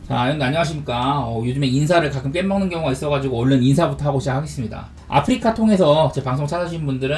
자, 여러분 안녕하십니까. 요즘에 인사를 가끔 깨먹는 경우가 있어가지고 얼른 인사부터 하고 시작하겠습니다. 아프리카 통해서 제 방송 찾아주신 분들은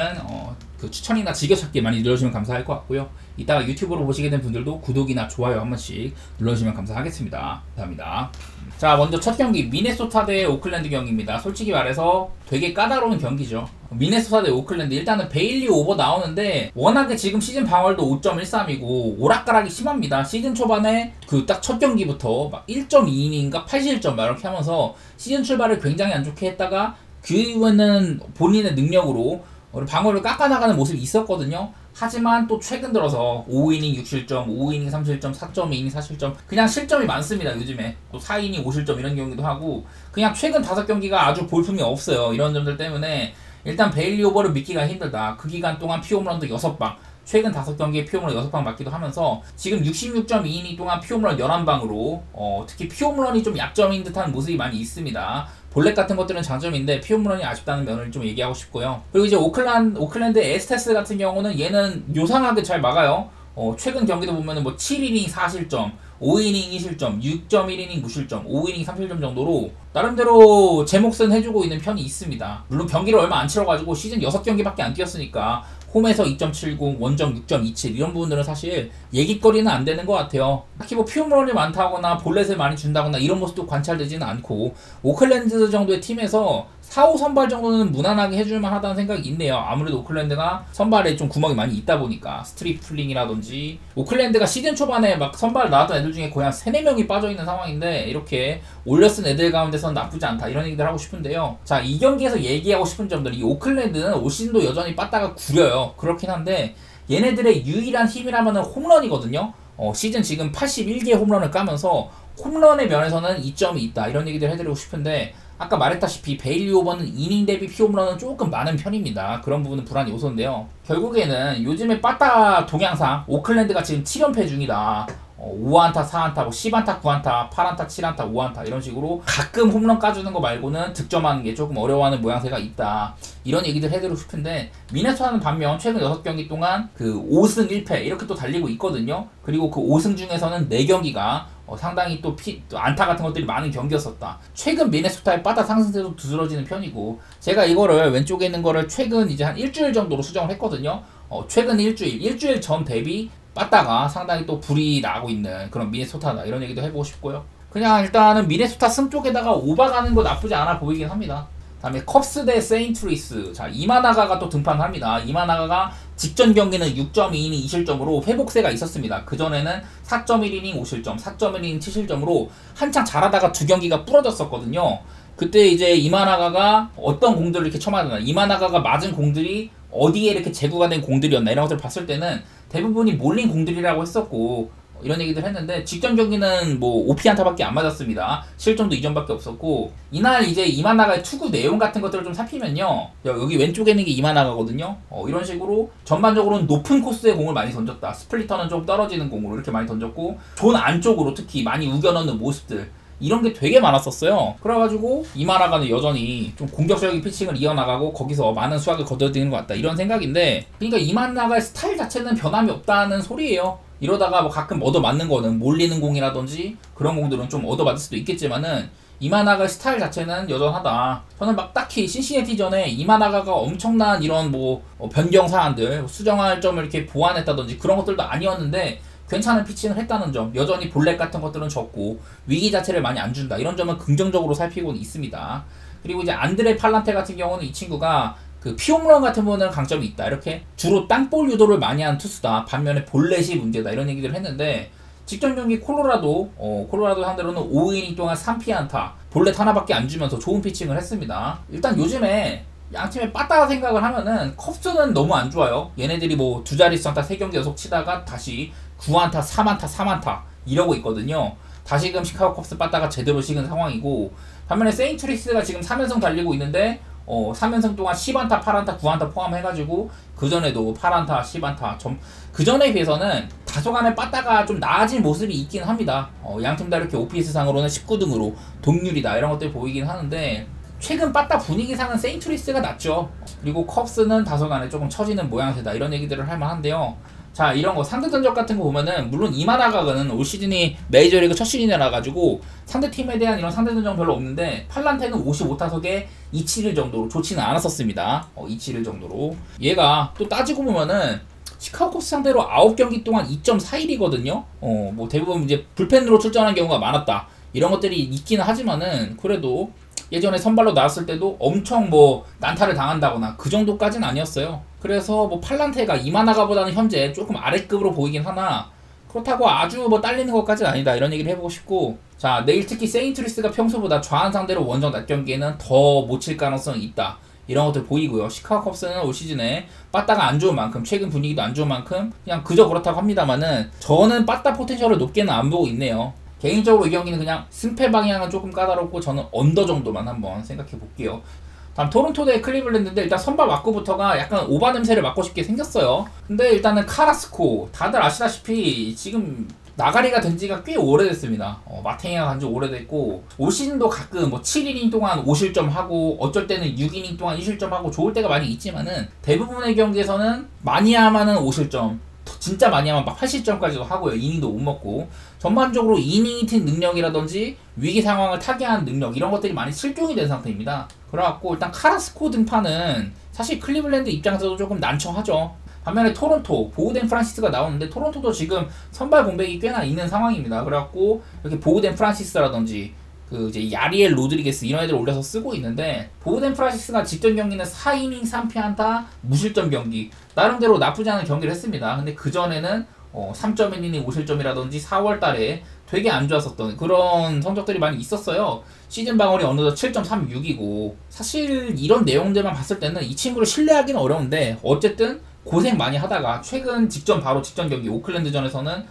그 추천이나 즐겨찾기 많이 눌러주시면 감사할 것 같고요. 이따가 유튜브로 보시게 된 분들도 구독이나 좋아요 한 번씩 눌러주시면 감사하겠습니다. 감사합니다. 자, 먼저 첫 경기 미네소타 대 오클랜드 경기입니다. 솔직히 말해서 되게 까다로운 경기죠. 미네소타 대 오클랜드, 일단은 베일리 오버 나오는데 워낙에 지금 시즌 방어율도 5.13이고 오락가락이 심합니다. 시즌 초반에 그 딱 첫 경기부터 막 1.2이닝인가 81점 막 이렇게 하면서 시즌 출발을 굉장히 안 좋게 했다가 그 이후에는 본인의 능력으로 방어를 깎아나가는 모습이 있었거든요. 하지만 또 최근 들어서 5이닝 6실점, 5이닝 3실점, 4.2이닝 4실점, 그냥 실점이 많습니다. 요즘에 또 4이닝 5실점 이런 경기도 하고, 그냥 최근 5경기가 아주 볼품이 없어요. 이런 점들 때문에 일단 베일리 오버를 믿기가 힘들다. 그 기간 동안 피홈런도 6방, 최근 5경기에 피홈런 6방 맞기도 하면서 지금 66.2이닝 동안 피홈런 11방으로 특히 피홈런이 좀 약점인 듯한 모습이 많이 있습니다. 볼넷 같은 것들은 장점인데 피홈런이 아쉽다는 면을 좀 얘기하고 싶고요. 그리고 이제 오클랜드 에스테스 같은 경우는 얘는 요상하게 잘 막아요. 최근 경기도 보면은 뭐 7이닝 4실점, 5이닝 2실점, 6.1이닝 무실점, 5이닝 3실점 정도로 나름대로 제 몫은 해주고 있는 편이 있습니다. 물론 경기를 얼마 안 치러가지고 시즌 6경기밖에 안 뛰었으니까 홈에서 2.70, 원정 6.27 이런 부분들은 사실 얘기거리는 안 되는 것 같아요. 딱히 뭐 피홈런이 많다거나 볼넷을 많이 준다거나 이런 모습도 관찰되지는 않고, 오클랜드 정도의 팀에서 4, 5 선발 정도는 무난하게 해줄만 하다는 생각이 있네요. 아무래도 오클랜드가 선발에 좀 구멍이 많이 있다 보니까 스트립플링이라든지, 오클랜드가 시즌 초반에 막 선발 나왔던 애들 중에 거의 한 3, 4명이 빠져있는 상황인데 이렇게 올려쓴 애들 가운데서는 나쁘지 않다 이런 얘기들 하고 싶은데요. 자, 이 경기에서 얘기하고 싶은 점들, 이 오클랜드는 올 시즌도 여전히 빠따가 구려요. 그렇긴 한데 얘네들의 유일한 힘이라면은 홈런이거든요. 시즌 지금 81개 홈런을 까면서 홈런의 면에서는 이점이 있다 이런 얘기들 해드리고 싶은데, 아까 말했다시피 베일리 오버는 이닝 대비 피홈런은 조금 많은 편입니다. 그런 부분은 불안 요소인데요. 결국에는 요즘에 빠따 동향상 오클랜드가 지금 7연패 중이다. 5안타, 4안타, 10안타, 9안타, 8안타, 7안타, 5안타 이런 식으로 가끔 홈런 까주는 거 말고는 득점하는 게 조금 어려워하는 모양새가 있다. 이런 얘기들 해드리고 싶은데, 미네소타는 반면 최근 6경기 동안 그 5승 1패 이렇게 또 달리고 있거든요. 그리고 그 5승 중에서는 4경기가 상당히 또 안타 같은 것들이 많은 경기였었다. 최근 미네소타의 빠따 상승세도 두드러지는 편이고, 제가 이거를 왼쪽에 있는 거를 최근 이제 한 일주일 정도로 수정을 했거든요. 최근 일주일 전 대비 빠따가 상당히 또 불이 나고 있는 그런 미네소타다 이런 얘기도 해보고 싶고요. 그냥 일단은 미네소타 승 쪽에다가 오버가는 거 나쁘지 않아 보이긴 합니다. 다음에 컵스 대 세인트루이스. 자, 이마나가가 또 등판합니다. 이마나가가 직전 경기는 6.2이닝 2실점으로 회복세가 있었습니다. 그전에는 4.1이닝 5실점, 4.1이닝 7실점으로 한창 잘하다가 2경기가 부러졌었거든요. 그때 이제 이마나가가 어떤 공들을 이렇게 쳐맞았나, 이마나가가 맞은 공들이 어디에 이렇게 제구가 된 공들이었나 이런 것들을 봤을 때는 대부분이 몰린 공들이라고 했었고, 이런 얘기들 했는데 직전 경기는 뭐 오피안타밖에 안 맞았습니다. 실점도 2점밖에 없었고, 이날 이제 이마나가의 투구 내용 같은 것들을 좀 살피면요, 여기 왼쪽에 있는 게 이마나가거든요. 이런 식으로 전반적으로는 높은 코스의 공을 많이 던졌다. 스플리터는 좀 떨어지는 공으로 이렇게 많이 던졌고, 존 안쪽으로 특히 많이 우겨넣는 모습들, 이런 게 되게 많았었어요. 그래가지고 이마나가는 여전히 좀 공격적인 피칭을 이어나가고 거기서 많은 수확을 거둬들이는 것 같다 이런 생각인데, 그러니까 이마나가의 스타일 자체는 변함이 없다는 소리예요. 이러다가 뭐 가끔 얻어맞는 거는 몰리는 공이라든지 그런 공들은 좀 얻어맞을 수도 있겠지만은 이마나가의 스타일 자체는 여전하다. 저는 막 딱히 신시내티 전에 이마나가가 엄청난 이런 뭐 변경 사안들, 수정할 점을 이렇게 보완했다든지 그런 것들도 아니었는데 괜찮은 피칭을 했다는 점, 여전히 볼넷 같은 것들은 적고 위기 자체를 많이 안 준다 이런 점은 긍정적으로 살피고는 있습니다. 그리고 이제 안드레 팔란테 같은 경우는 이 친구가 그 피홈런 같은 부분은 강점이 있다. 이렇게 주로 땅볼 유도를 많이 하는 투수다. 반면에 볼넷이 문제다. 이런 얘기들을 했는데, 직전 경기 콜로라도 상대로는 5이닝 동안 3피안타, 볼넷 하나밖에 안 주면서 좋은 피칭을 했습니다. 일단 요즘에 양팀의 빠따 생각을 하면은 컵스는 너무 안 좋아요. 얘네들이 뭐 두 자릿수 안타 3경기 연속 치다가 다시 9안타, 3안타, 3안타 이러고 있거든요. 다시금 시카고 컵스 빠따가 제대로 식은 상황이고, 반면에 세인트루이스가 지금 3연승 달리고 있는데 3연승 동안 10안타, 8안타, 9안타 포함해가지고 그전에도 8안타, 10안타 그전에 비해서는 다소간의 빠따가 좀 나아진 모습이 있긴 합니다. 양팀 다 이렇게 오피스상으로는 19등으로 동률이다 이런 것들이 보이긴 하는데, 최근 빠따 분위기상은 세인트루이스가 낫죠. 그리고 컵스는 다소간에 조금 처지는 모양새다 이런 얘기들을 할 만한데요. 자, 이런 거 상대 전적 같은 거 보면은 물론 이마나가는 올 시즌이 메이저리그 첫 시즌이라 가지고 상대 팀에 대한 이런 상대 전적 별로 없는데 팔란테는 55타석에 271 정도로 좋지는 않았었습니다. 271 정도로. 얘가 또 따지고 보면은 시카고 컵스 상대로 9경기 동안 2.41이거든요. 뭐 대부분 이제 불펜으로 출전한 경우가 많았다. 이런 것들이 있기는 하지만은 그래도 예전에 선발로 나왔을 때도 엄청 뭐 난타를 당한다거나 그 정도까지는 아니었어요. 그래서 뭐 팔란테가 이마나가보다는 현재 조금 아래급으로 보이긴 하나 그렇다고 아주 뭐 딸리는 것까지는 아니다 이런 얘기를 해보고 싶고, 자 내일 특히 세인트루이스가 평소보다 좌한 상대로 원정 낮 경기에는 더 못 칠 가능성이 있다 이런 것들 보이고요. 시카고 컵스는 올 시즌에 빠따가 안 좋은 만큼 최근 분위기도 안 좋은 만큼 그냥 그저 그렇다고 합니다만은 저는 빠따 포텐셜을 높게는 안 보고 있네요. 개인적으로 이 경기는 그냥 승패 방향은 조금 까다롭고 저는 언더 정도만 한번 생각해 볼게요. 다음 토론토 대 클리블랜드인데 일단 선발 막구부터가 약간 오바 냄새를 맡고 싶게 생겼어요. 근데 일단은 카라스코 다들 아시다시피 지금 나가리가 된 지가 꽤 오래됐습니다. 마탱이가 간 지 오래됐고 올 시즌도 가끔 뭐 7이닝 동안 5실점 하고 어쩔 때는 6이닝 동안 2실점 하고 좋을 때가 많이 있지만은 대부분의 경기에서는 많이 하면은 5실점 진짜 많이 하면 막 8실점까지도 하고요. 이닝도 못 먹고 전반적으로 이닝이 튄 능력이라든지 위기 상황을 타개하는 능력 이런 것들이 많이 실종이 된 상태입니다. 그래갖고 일단 카라스코 등판은 사실 클리블랜드 입장에서도 조금 난처하죠. 반면에 토론토 보우덴 프란시스가 나오는데 토론토도 지금 선발 공백이 꽤나 있는 상황입니다. 그래갖고 이렇게 보우덴 프란시스라든지 그 이제 야리엘 로드리게스 이런 애들 올려서 쓰고 있는데 보우덴 프란시스가 직전 경기는 4이닝 3피안타 무실점 경기 나름대로 나쁘지 않은 경기를 했습니다. 근데 그 전에는 3.1이닝 5실점이라든지 4월달에 되게 안 좋았었던 그런 성적들이 많이 있었어요. 시즌 방어율이 어느덧 7.36이고 사실 이런 내용들만 봤을 때는 이 친구를 신뢰하기는 어려운데 어쨌든 고생 많이 하다가 최근 바로 직전 경기 오클랜드전에서는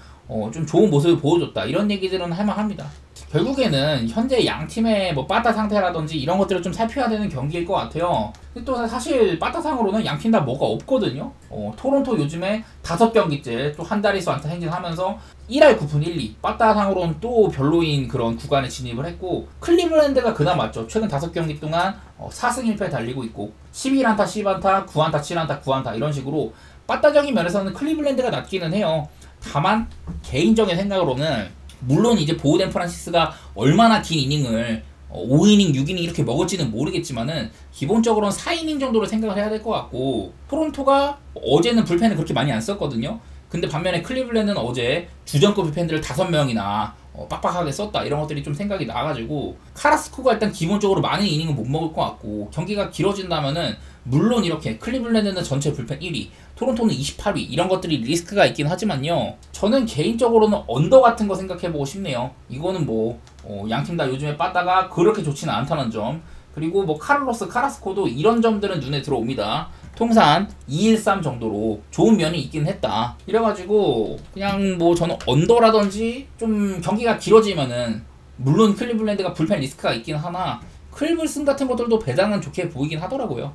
좀 좋은 모습을 보여줬다 이런 얘기들은 할만합니다. 결국에는 현재 양 팀의 뭐 빠따 상태라든지 이런 것들을 좀 살펴야 되는 경기일 것 같아요. 근데 또 사실 빠따상으로는 양 팀 다 뭐가 없거든요. 토론토 요즘에 5경기째 또 한 자릿수 안타 행진하면서 1할 9푼 1리 빠따상으로는 또 별로인 그런 구간에 진입을 했고 클리블랜드가 그나마 맞죠. 최근 5경기 동안 4승 1패 달리고 있고 11안타 10안타 9안타 7안타 9안타 이런 식으로 빠따적인 면에서는 클리블랜드가 낫기는 해요. 다만 개인적인 생각으로는 물론 이제 보우덴 프란시스가 얼마나 긴 이닝을 5이닝, 6이닝 이렇게 먹을지는 모르겠지만은 기본적으로는 4이닝 정도로 생각을 해야 될 것 같고 토론토가 어제는 불펜을 그렇게 많이 안 썼거든요. 근데 반면에 클리블랜드는 어제 주전급 불펜들을 5명이나 빡빡하게 썼다 이런 것들이 좀 생각이 나가지고 카라스코가 일단 기본적으로 많은 이닝은 못 먹을 것 같고 경기가 길어진다면은 물론 이렇게 클리블랜드는 전체 불펜 1위 토론토는 28위 이런 것들이 리스크가 있긴 하지만요 저는 개인적으로는 언더 같은 거 생각해보고 싶네요. 이거는 뭐 양팀 다 요즘에 빠따가 그렇게 좋지는 않다는 점 그리고 뭐 카라스코도 이런 점들은 눈에 들어옵니다. 통산 213 정도로 좋은 면이 있긴 했다. 이래가지고 그냥 뭐 저는 언더라든지 좀 경기가 길어지면은 물론 클리블랜드가 불펜 리스크가 있긴 하나 클불슨 같은 것들도 배당은 좋게 보이긴 하더라고요.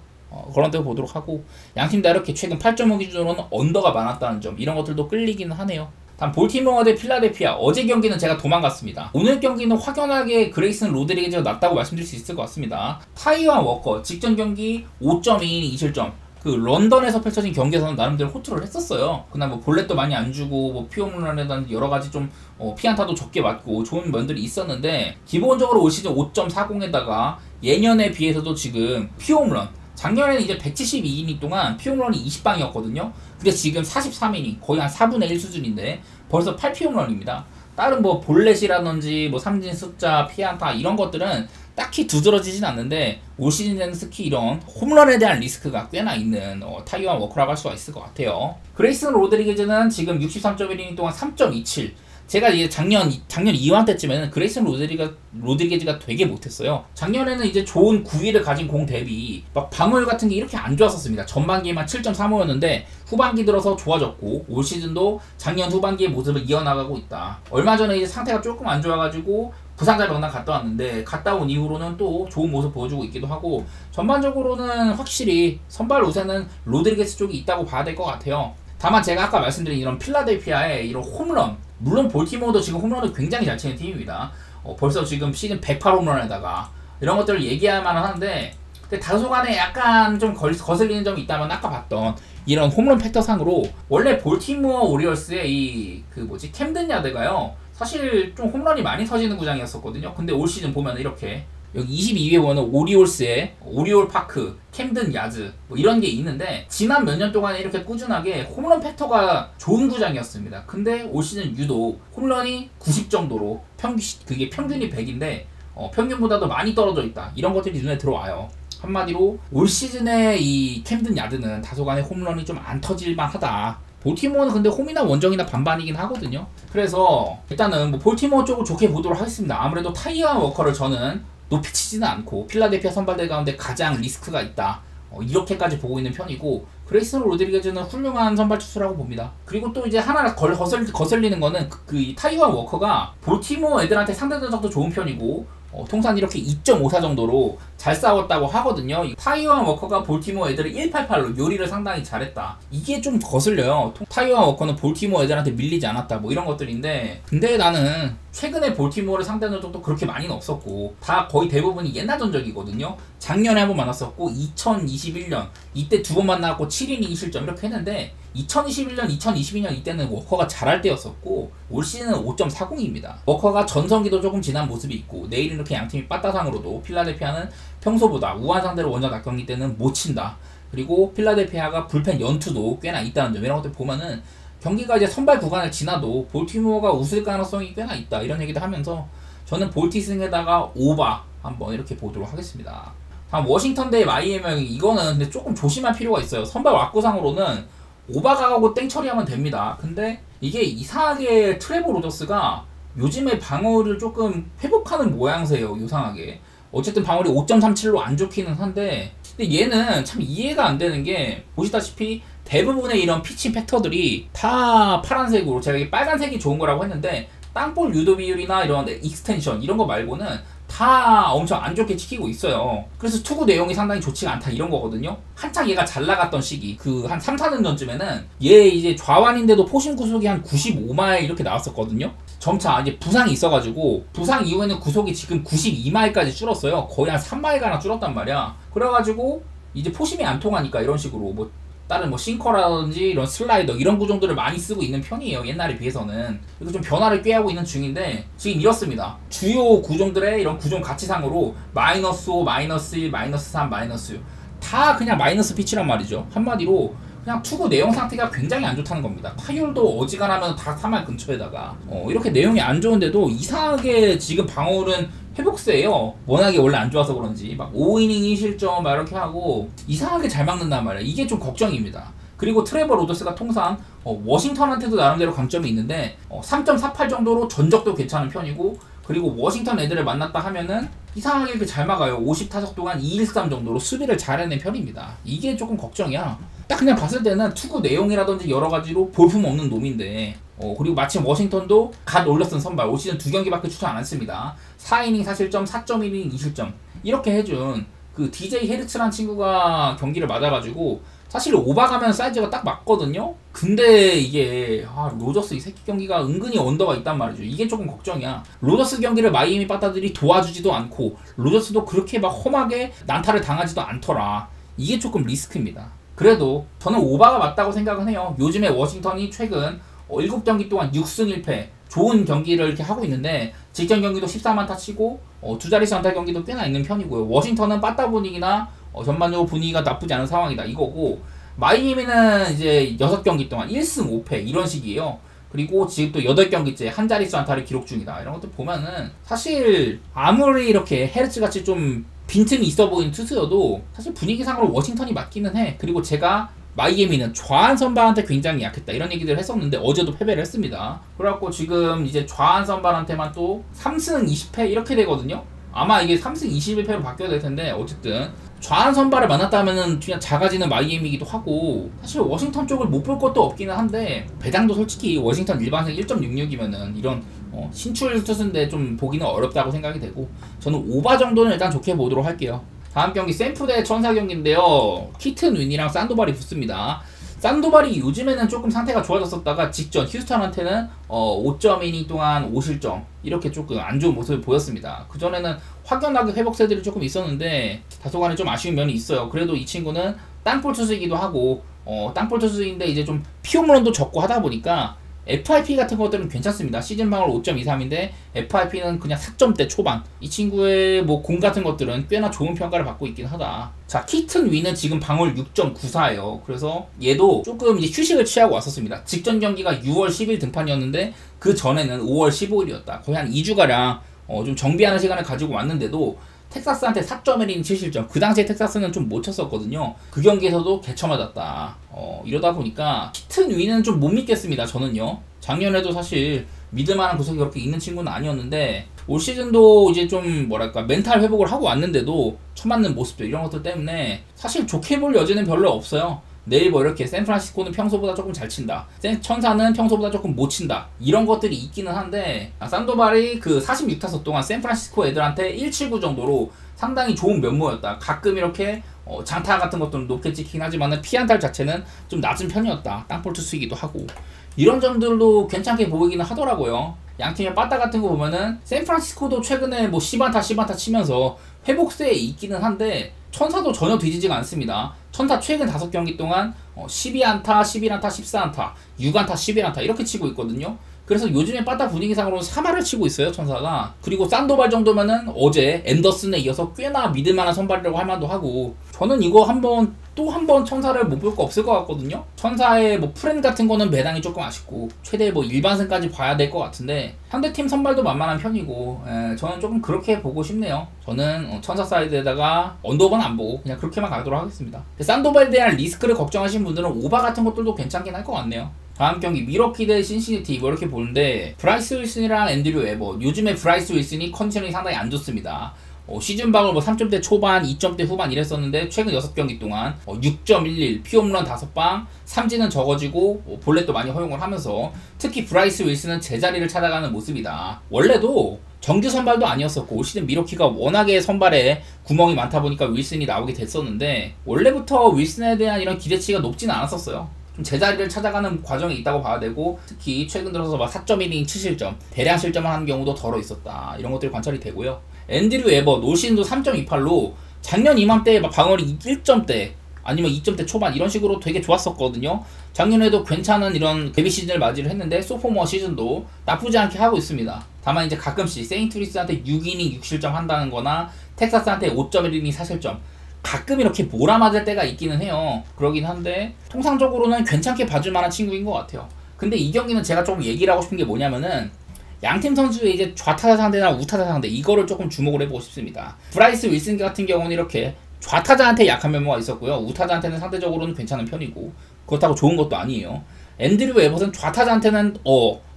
그런 데 보도록 하고 양팀 다 이렇게 최근 8.5 기준으로는 언더가 많았다는 점 이런 것들도 끌리긴 하네요. 다음 볼티모어 대 필라델피아 어제 경기는 제가 도망갔습니다. 오늘 경기는 확연하게 그레이슨 로드리게즈가 낫다고 말씀드릴 수 있을 것 같습니다. 타이완 워커 직전 경기 5.2이닝 2실점 그 런던에서 펼쳐진 경기에서는 나름대로 호투를 했었어요. 그날 뭐 볼넷도 많이 안 주고 뭐 피홈런이라든지 여러 가지 좀 피안타도 적게 맞고 좋은 면들이 있었는데 기본적으로 올 시즌 5.40에다가 예년에 비해서도 지금 피홈런 작년에는 이제 172이닝 동안 피홈런이 20방이었거든요. 근데 지금 43이닝 거의 한 4분의 1 수준인데 벌써 8피홈런입니다. 다른 뭐 볼넷이라든지 뭐 삼진 숫자, 피안타 이런 것들은 딱히 두드러지진 않는데 올 시즌에는 특히 이런 홈런에 대한 리스크가 꽤나 있는 타이완 워커라고 할 수가 있을 것 같아요. 그레이슨 로드리게즈는 지금 63.1이닝 동안 3.27 제가 이제 작년 2화 때쯤에는 그레이슨 로드리게즈가 되게 못했어요. 작년에는 이제 좋은 구위를 가진 공 대비 막 방어율 같은 게 이렇게 안 좋았었습니다. 전반기에만 7.35였는데 후반기 들어서 좋아졌고 올 시즌도 작년 후반기의 모습을 이어나가고 있다. 얼마 전에 이제 상태가 조금 안 좋아가지고 부상자 명단 갔다 왔는데 갔다 온 이후로는 또 좋은 모습 보여주고 있기도 하고 전반적으로는 확실히 선발 우세는 로드리게스 쪽이 있다고 봐야 될 것 같아요. 다만 제가 아까 말씀드린 이런 필라델피아의 이런 홈런 물론 볼티모어도 지금 홈런을 굉장히 잘 치는 팀입니다. 벌써 지금 시즌 108홈런에다가 이런 것들을 얘기할 만은 한데 근데 다소간에 약간 좀 거슬리는 점이 있다면 아까 봤던 이런 홈런 팩터상으로 원래 볼티모어 오리올스의 캠든 야드가요 사실 좀 홈런이 많이 터지는 구장이었었거든요. 근데 올 시즌 보면 이렇게 여기 22위에 보면 오리올스의 오리올 파크, 캠든 야즈 뭐 이런 게 있는데 지난 몇 년 동안에 이렇게 꾸준하게 홈런 팩터가 좋은 구장이었습니다. 근데 올 시즌 유독 홈런이 90 정도로 그게 평균이 100인데 평균보다도 많이 떨어져 있다. 이런 것들이 눈에 들어와요. 한마디로 올 시즌에 이 캠든 야드는 다소간에 홈런이 좀 안 터질만 하다. 볼티모어는 근데 홈이나 원정이나 반반이긴 하거든요. 그래서 일단은 뭐 볼티모어 쪽을 좋게 보도록 하겠습니다. 아무래도 타이완 워커를 저는 높이 치지는 않고 필라델피아 선발들 가운데 가장 리스크가 있다. 이렇게까지 보고 있는 편이고 그레이슨 로드리게즈는 훌륭한 선발 투수라고 봅니다. 그리고 또 이제 하나 거슬리는 거는 이 타이완 워커가 볼티모어 애들한테 상대 전적도 좋은 편이고 통산 이렇게 2.54 정도로 잘 싸웠다고 하거든요. 타이완 워커가 볼티모어 애들을 188로 요리를 상당히 잘했다. 이게 좀 거슬려요. 타이완 워커는 볼티모어 애들한테 밀리지 않았다. 뭐 이런 것들인데 근데 나는 최근에 볼티모어를 상대하는 적도 그렇게 많이는 없었고 다 거의 대부분이 옛날 전적이거든요. 작년에 한번 만났었고 2021년 이때 두 번 만나고 7이닝 2실점 이렇게 했는데 2021년, 2022년 이때는 워커가 잘할 때였었고 올 시즌은 5.40입니다. 워커가 전성기도 조금 지난 모습이 있고 내일은 이렇게 양팀이 빠따상으로도 필라델피아는 평소보다 우한 상대로 원정 낙경기 때는 못 친다. 그리고 필라델피아가 불펜 연투도 꽤나 있다는 점 이런 것들 보면은 경기가 이제 선발 구간을 지나도 볼티모어가 웃을 가능성이 꽤나 있다 이런 얘기도 하면서 저는 볼티승에다가 오바 한번 이렇게 보도록 하겠습니다. 다음 워싱턴 대 마이애미 이거는 근데 조금 조심할 필요가 있어요. 선발 왁구상으로는 오바가 가고 땡 처리하면 됩니다. 근데 이게 이상하게 트레버 로저스가 요즘에 방어를 조금 회복하는 모양새예요. 이상하게. 어쨌든 방어율이 5.37로 안 좋기는 한데 근데 얘는 참 이해가 안 되는 게 보시다시피 대부분의 이런 피칭 팩터들이 다 파란색으로 제가 이게 빨간색이 좋은 거라고 했는데 땅볼 유도 비율이나 이런 익스텐션 이런 거 말고는 다 엄청 안 좋게 찍히고 있어요. 그래서 투구 내용이 상당히 좋지가 않다 이런 거거든요. 한창 얘가 잘 나갔던 시기 그 한 3, 4년 전쯤에는 얘 이제 좌완인데도 포심 구속이 한 95마일 이렇게 나왔었거든요. 점차 이제 부상이 있어가지고 부상 이후에는 구속이 지금 92마일까지 줄었어요. 거의 한 3마일가량 줄었단 말이야. 그래가지고 이제 포심이 안 통하니까 이런 식으로 뭐 다른 뭐 싱커라든지 이런 슬라이더 이런 구종들을 많이 쓰고 있는 편이에요. 옛날에 비해서는. 그래서 좀 변화를 꾀하고 있는 중인데 지금 이렇습니다. 주요 구종들의 이런 구종 가치상으로 마이너스 5, 마이너스 1, 마이너스 3, 마이너스 6 다 그냥 마이너스 피치란 말이죠. 한마디로 그냥 투구 내용 상태가 굉장히 안 좋다는 겁니다. 타율도 어지간하면 다 3할 근처에다가 이렇게 내용이 안 좋은데도 이상하게 지금 방어율은 회복세예요. 워낙에 원래 안 좋아서 그런지 막 5이닝 2실점 막 이렇게 하고 이상하게 잘 막는단 말이야. 이게 좀 걱정입니다. 그리고 트레버 로저스가 통상 워싱턴한테도 나름대로 강점이 있는데 3.48 정도로 전적도 괜찮은 편이고 그리고 워싱턴 애들을 만났다 하면은 이상하게 이렇게 잘 막아요. 50타석 동안 213 정도로 수비를 잘 해낸 편입니다. 이게 조금 걱정이야. 딱 그냥 봤을 때는 투구 내용이라든지 여러 가지로 볼품 없는 놈인데 그리고 마침 워싱턴도 갓 올려쓴 선발 올 시즌 2경기밖에 출전 안 했습니다. 4이닝 4실점, 4.1이닝 2실점 이렇게 해준 그 DJ 헤르츠라는 친구가 경기를 맞아가지고 사실 오바가면 사이즈가 딱 맞거든요. 근데 이게 로저스 이 새끼 경기가 은근히 언더가 있단 말이죠. 이게 조금 걱정이야. 로저스 경기를 마이애미 빠따들이 도와주지도 않고 로저스도 그렇게 막 험하게 난타를 당하지도 않더라. 이게 조금 리스크입니다. 그래도 저는 오바가 맞다고 생각은 해요. 요즘에 워싱턴이 최근 7경기 동안 6승 1패 좋은 경기를 이렇게 하고 있는데 직전 경기도 14만타 치고 두 자릿수 안타 경기도 꽤나 있는 편이고요. 워싱턴은 빠따 분위기나 전반적으로 분위기가 나쁘지 않은 상황이다 이거고 마이애미는 이제 6경기 동안 1승 5패 이런 식이에요. 그리고 지금 또 8경기째 한 자릿수 안타를 기록 중이다. 이런 것들 보면은 사실 아무리 이렇게 헤르츠같이 좀 빈틈이 있어 보이는 투수여도 사실 분위기상으로 워싱턴이 맞기는 해. 그리고 제가 마이애미는 좌한 선발한테 굉장히 약했다 이런 얘기들을 했었는데 어제도 패배를 했습니다. 그래갖고 지금 이제 좌한 선발한테만 또 3승 20패 이렇게 되거든요. 아마 이게 3승 21패로 바뀌어야 될 텐데 어쨌든 좌한 선발을 만났다 하면은 그냥 작아지는 마이애미이기도 하고 사실 워싱턴 쪽을 못 볼 것도 없기는 한데 배당도 솔직히 워싱턴 일반승 1.66이면은 이런 신출 투수인데 좀 보기는 어렵다고 생각이 되고 저는 오바 정도는 일단 좋게 보도록 할게요. 다음 경기 샌프 대 천사 경기인데요. 키튼 윈이랑 산도발이 붙습니다. 산도발이 요즘에는 조금 상태가 좋아졌었다가 직전 휴스턴한테는 5.이닝 동안 5실점 이렇게 조금 안 좋은 모습을 보였습니다. 그전에는 확연하게 회복세들이 조금 있었는데 다소간에 좀 아쉬운 면이 있어요. 그래도 이 친구는 땅볼 투수이기도 하고 땅볼 투수인데 이제 좀 피홈런도 적고 하다 보니까 FIP 같은 것들은 괜찮습니다. 시즌 방울 5.23인데 FIP는 그냥 4점대 초반. 이 친구의 뭐 공 같은 것들은 꽤나 좋은 평가를 받고 있긴 하다. 자, 키튼 위는 지금 방울 6.94예요. 그래서 얘도 조금 이제 휴식을 취하고 왔었습니다. 직전 경기가 6월 10일 등판이었는데 그 전에는 5월 15일이었다. 거의 한 2주가량 좀 정비하는 시간을 가지고 왔는데도 텍사스한테 4.1이닝 7실점. 그 당시에 텍사스는 좀 못 쳤었거든요. 그 경기에서도 개쳐맞았다. 이러다 보니까 키튼 위는 좀 못 믿겠습니다. 저는요. 작년에도 사실 믿을만한 구석이 그렇게 있는 친구는 아니었는데 올 시즌도 이제 좀 뭐랄까 멘탈 회복을 하고 왔는데도 쳐맞는 모습들 이런 것들 때문에 사실 좋게 볼 여지는 별로 없어요. 내일 뭐 이렇게 샌프란시스코는 평소보다 조금 잘 친다. 천사는 평소보다 조금 못 친다. 이런 것들이 있기는 한데 산도발이 그 46타석 동안 샌프란시스코 애들한테 179 정도로 상당히 좋은 면모였다. 가끔 이렇게 장타 같은 것들은 높게 찍히긴 하지만 피안타 자체는 좀 낮은 편이었다. 땅볼 투수이기도 하고 이런 점들도 괜찮게 보이기는 하더라고요. 양팀의 빠따 같은 거 보면은 샌프란시스코도 최근에 뭐 10안타 치면서 회복세에 있기는 한데 천사도 전혀 뒤지지가 않습니다. 천사 최근 5경기 동안 12안타, 11안타, 14안타, 6안타, 11안타 이렇게 치고 있거든요. 그래서 요즘에 빠따 분위기상으로 3할을 치고 있어요, 천사가. 그리고 산도발 정도면은 어제 앤더슨에 이어서 꽤나 믿을만한 선발이라고 할 만도 하고 저는 이거 또 한 번 천사를 못 볼 거 없을 것 같거든요. 천사의 뭐 프렌 같은 거는 배당이 조금 아쉽고 최대 뭐 일반승까지 봐야 될 것 같은데 상대팀 선발도 만만한 편이고 저는 조금 그렇게 보고 싶네요. 저는 천사 사이드에다가 언더오버는 안 보고 그냥 그렇게만 가도록 하겠습니다. 산도발에 대한 리스크를 걱정하시는 분들은 오바 같은 것들도 괜찮긴 할 것 같네요. 다음 경기 미러키 대 신시내티 뭐 이렇게 보는데 브라이스 윌슨이랑 앤드류 웨버 요즘에 브라이스 윌슨이 컨디션이 상당히 안 좋습니다. 시즌 방울 뭐 3점대 초반, 2점대 후반 이랬었는데 최근 6경기 동안 6.11, 피홈런 5방, 삼진은 적어지고 볼넷도 많이 허용을 하면서 특히 브라이스 윌슨은 제자리를 찾아가는 모습이다. 원래도 정규 선발도 아니었었고 올 시즌 미러키가 워낙에 선발에 구멍이 많다 보니까 윌슨이 나오게 됐었는데 원래부터 윌슨에 대한 이런 기대치가 높지는 않았었어요. 좀 제자리를 찾아가는 과정에 있다고 봐야 되고 특히 최근 들어서 막 4.1이닝 7실점 대량 실점을 하는 경우도 덜어 있었다. 이런 것들이 관찰이 되고요. 앤드류 웨버 올 시즌도 3.28로 작년 이맘때 막 방어리 1점대 아니면 2점대 초반 이런 식으로 되게 좋았었거든요. 작년에도 괜찮은 이런 데뷔 시즌을 맞이를 했는데 소포머 시즌도 나쁘지 않게 하고 있습니다. 다만 이제 가끔씩 세인트루이스한테 6이닝 6실점 한다는 거나 텍사스한테 5.1이닝 4실점 가끔 이렇게 몰아맞을 때가 있기는 해요. 그러긴 한데 통상적으로는 괜찮게 봐줄 만한 친구인 것 같아요. 근데 이 경기는 제가 조금 얘기를 하고 싶은 게 뭐냐면은 양팀 선수의 이제 좌타자 상대나 우타자 상대 이거를 조금 주목을 해보고 싶습니다. 브라이스 윌슨 같은 경우는 이렇게 좌타자한테 약한 면모가 있었고요. 우타자한테는 상대적으로는 괜찮은 편이고 그렇다고 좋은 것도 아니에요. 앤드류 에버슨 좌타자한테는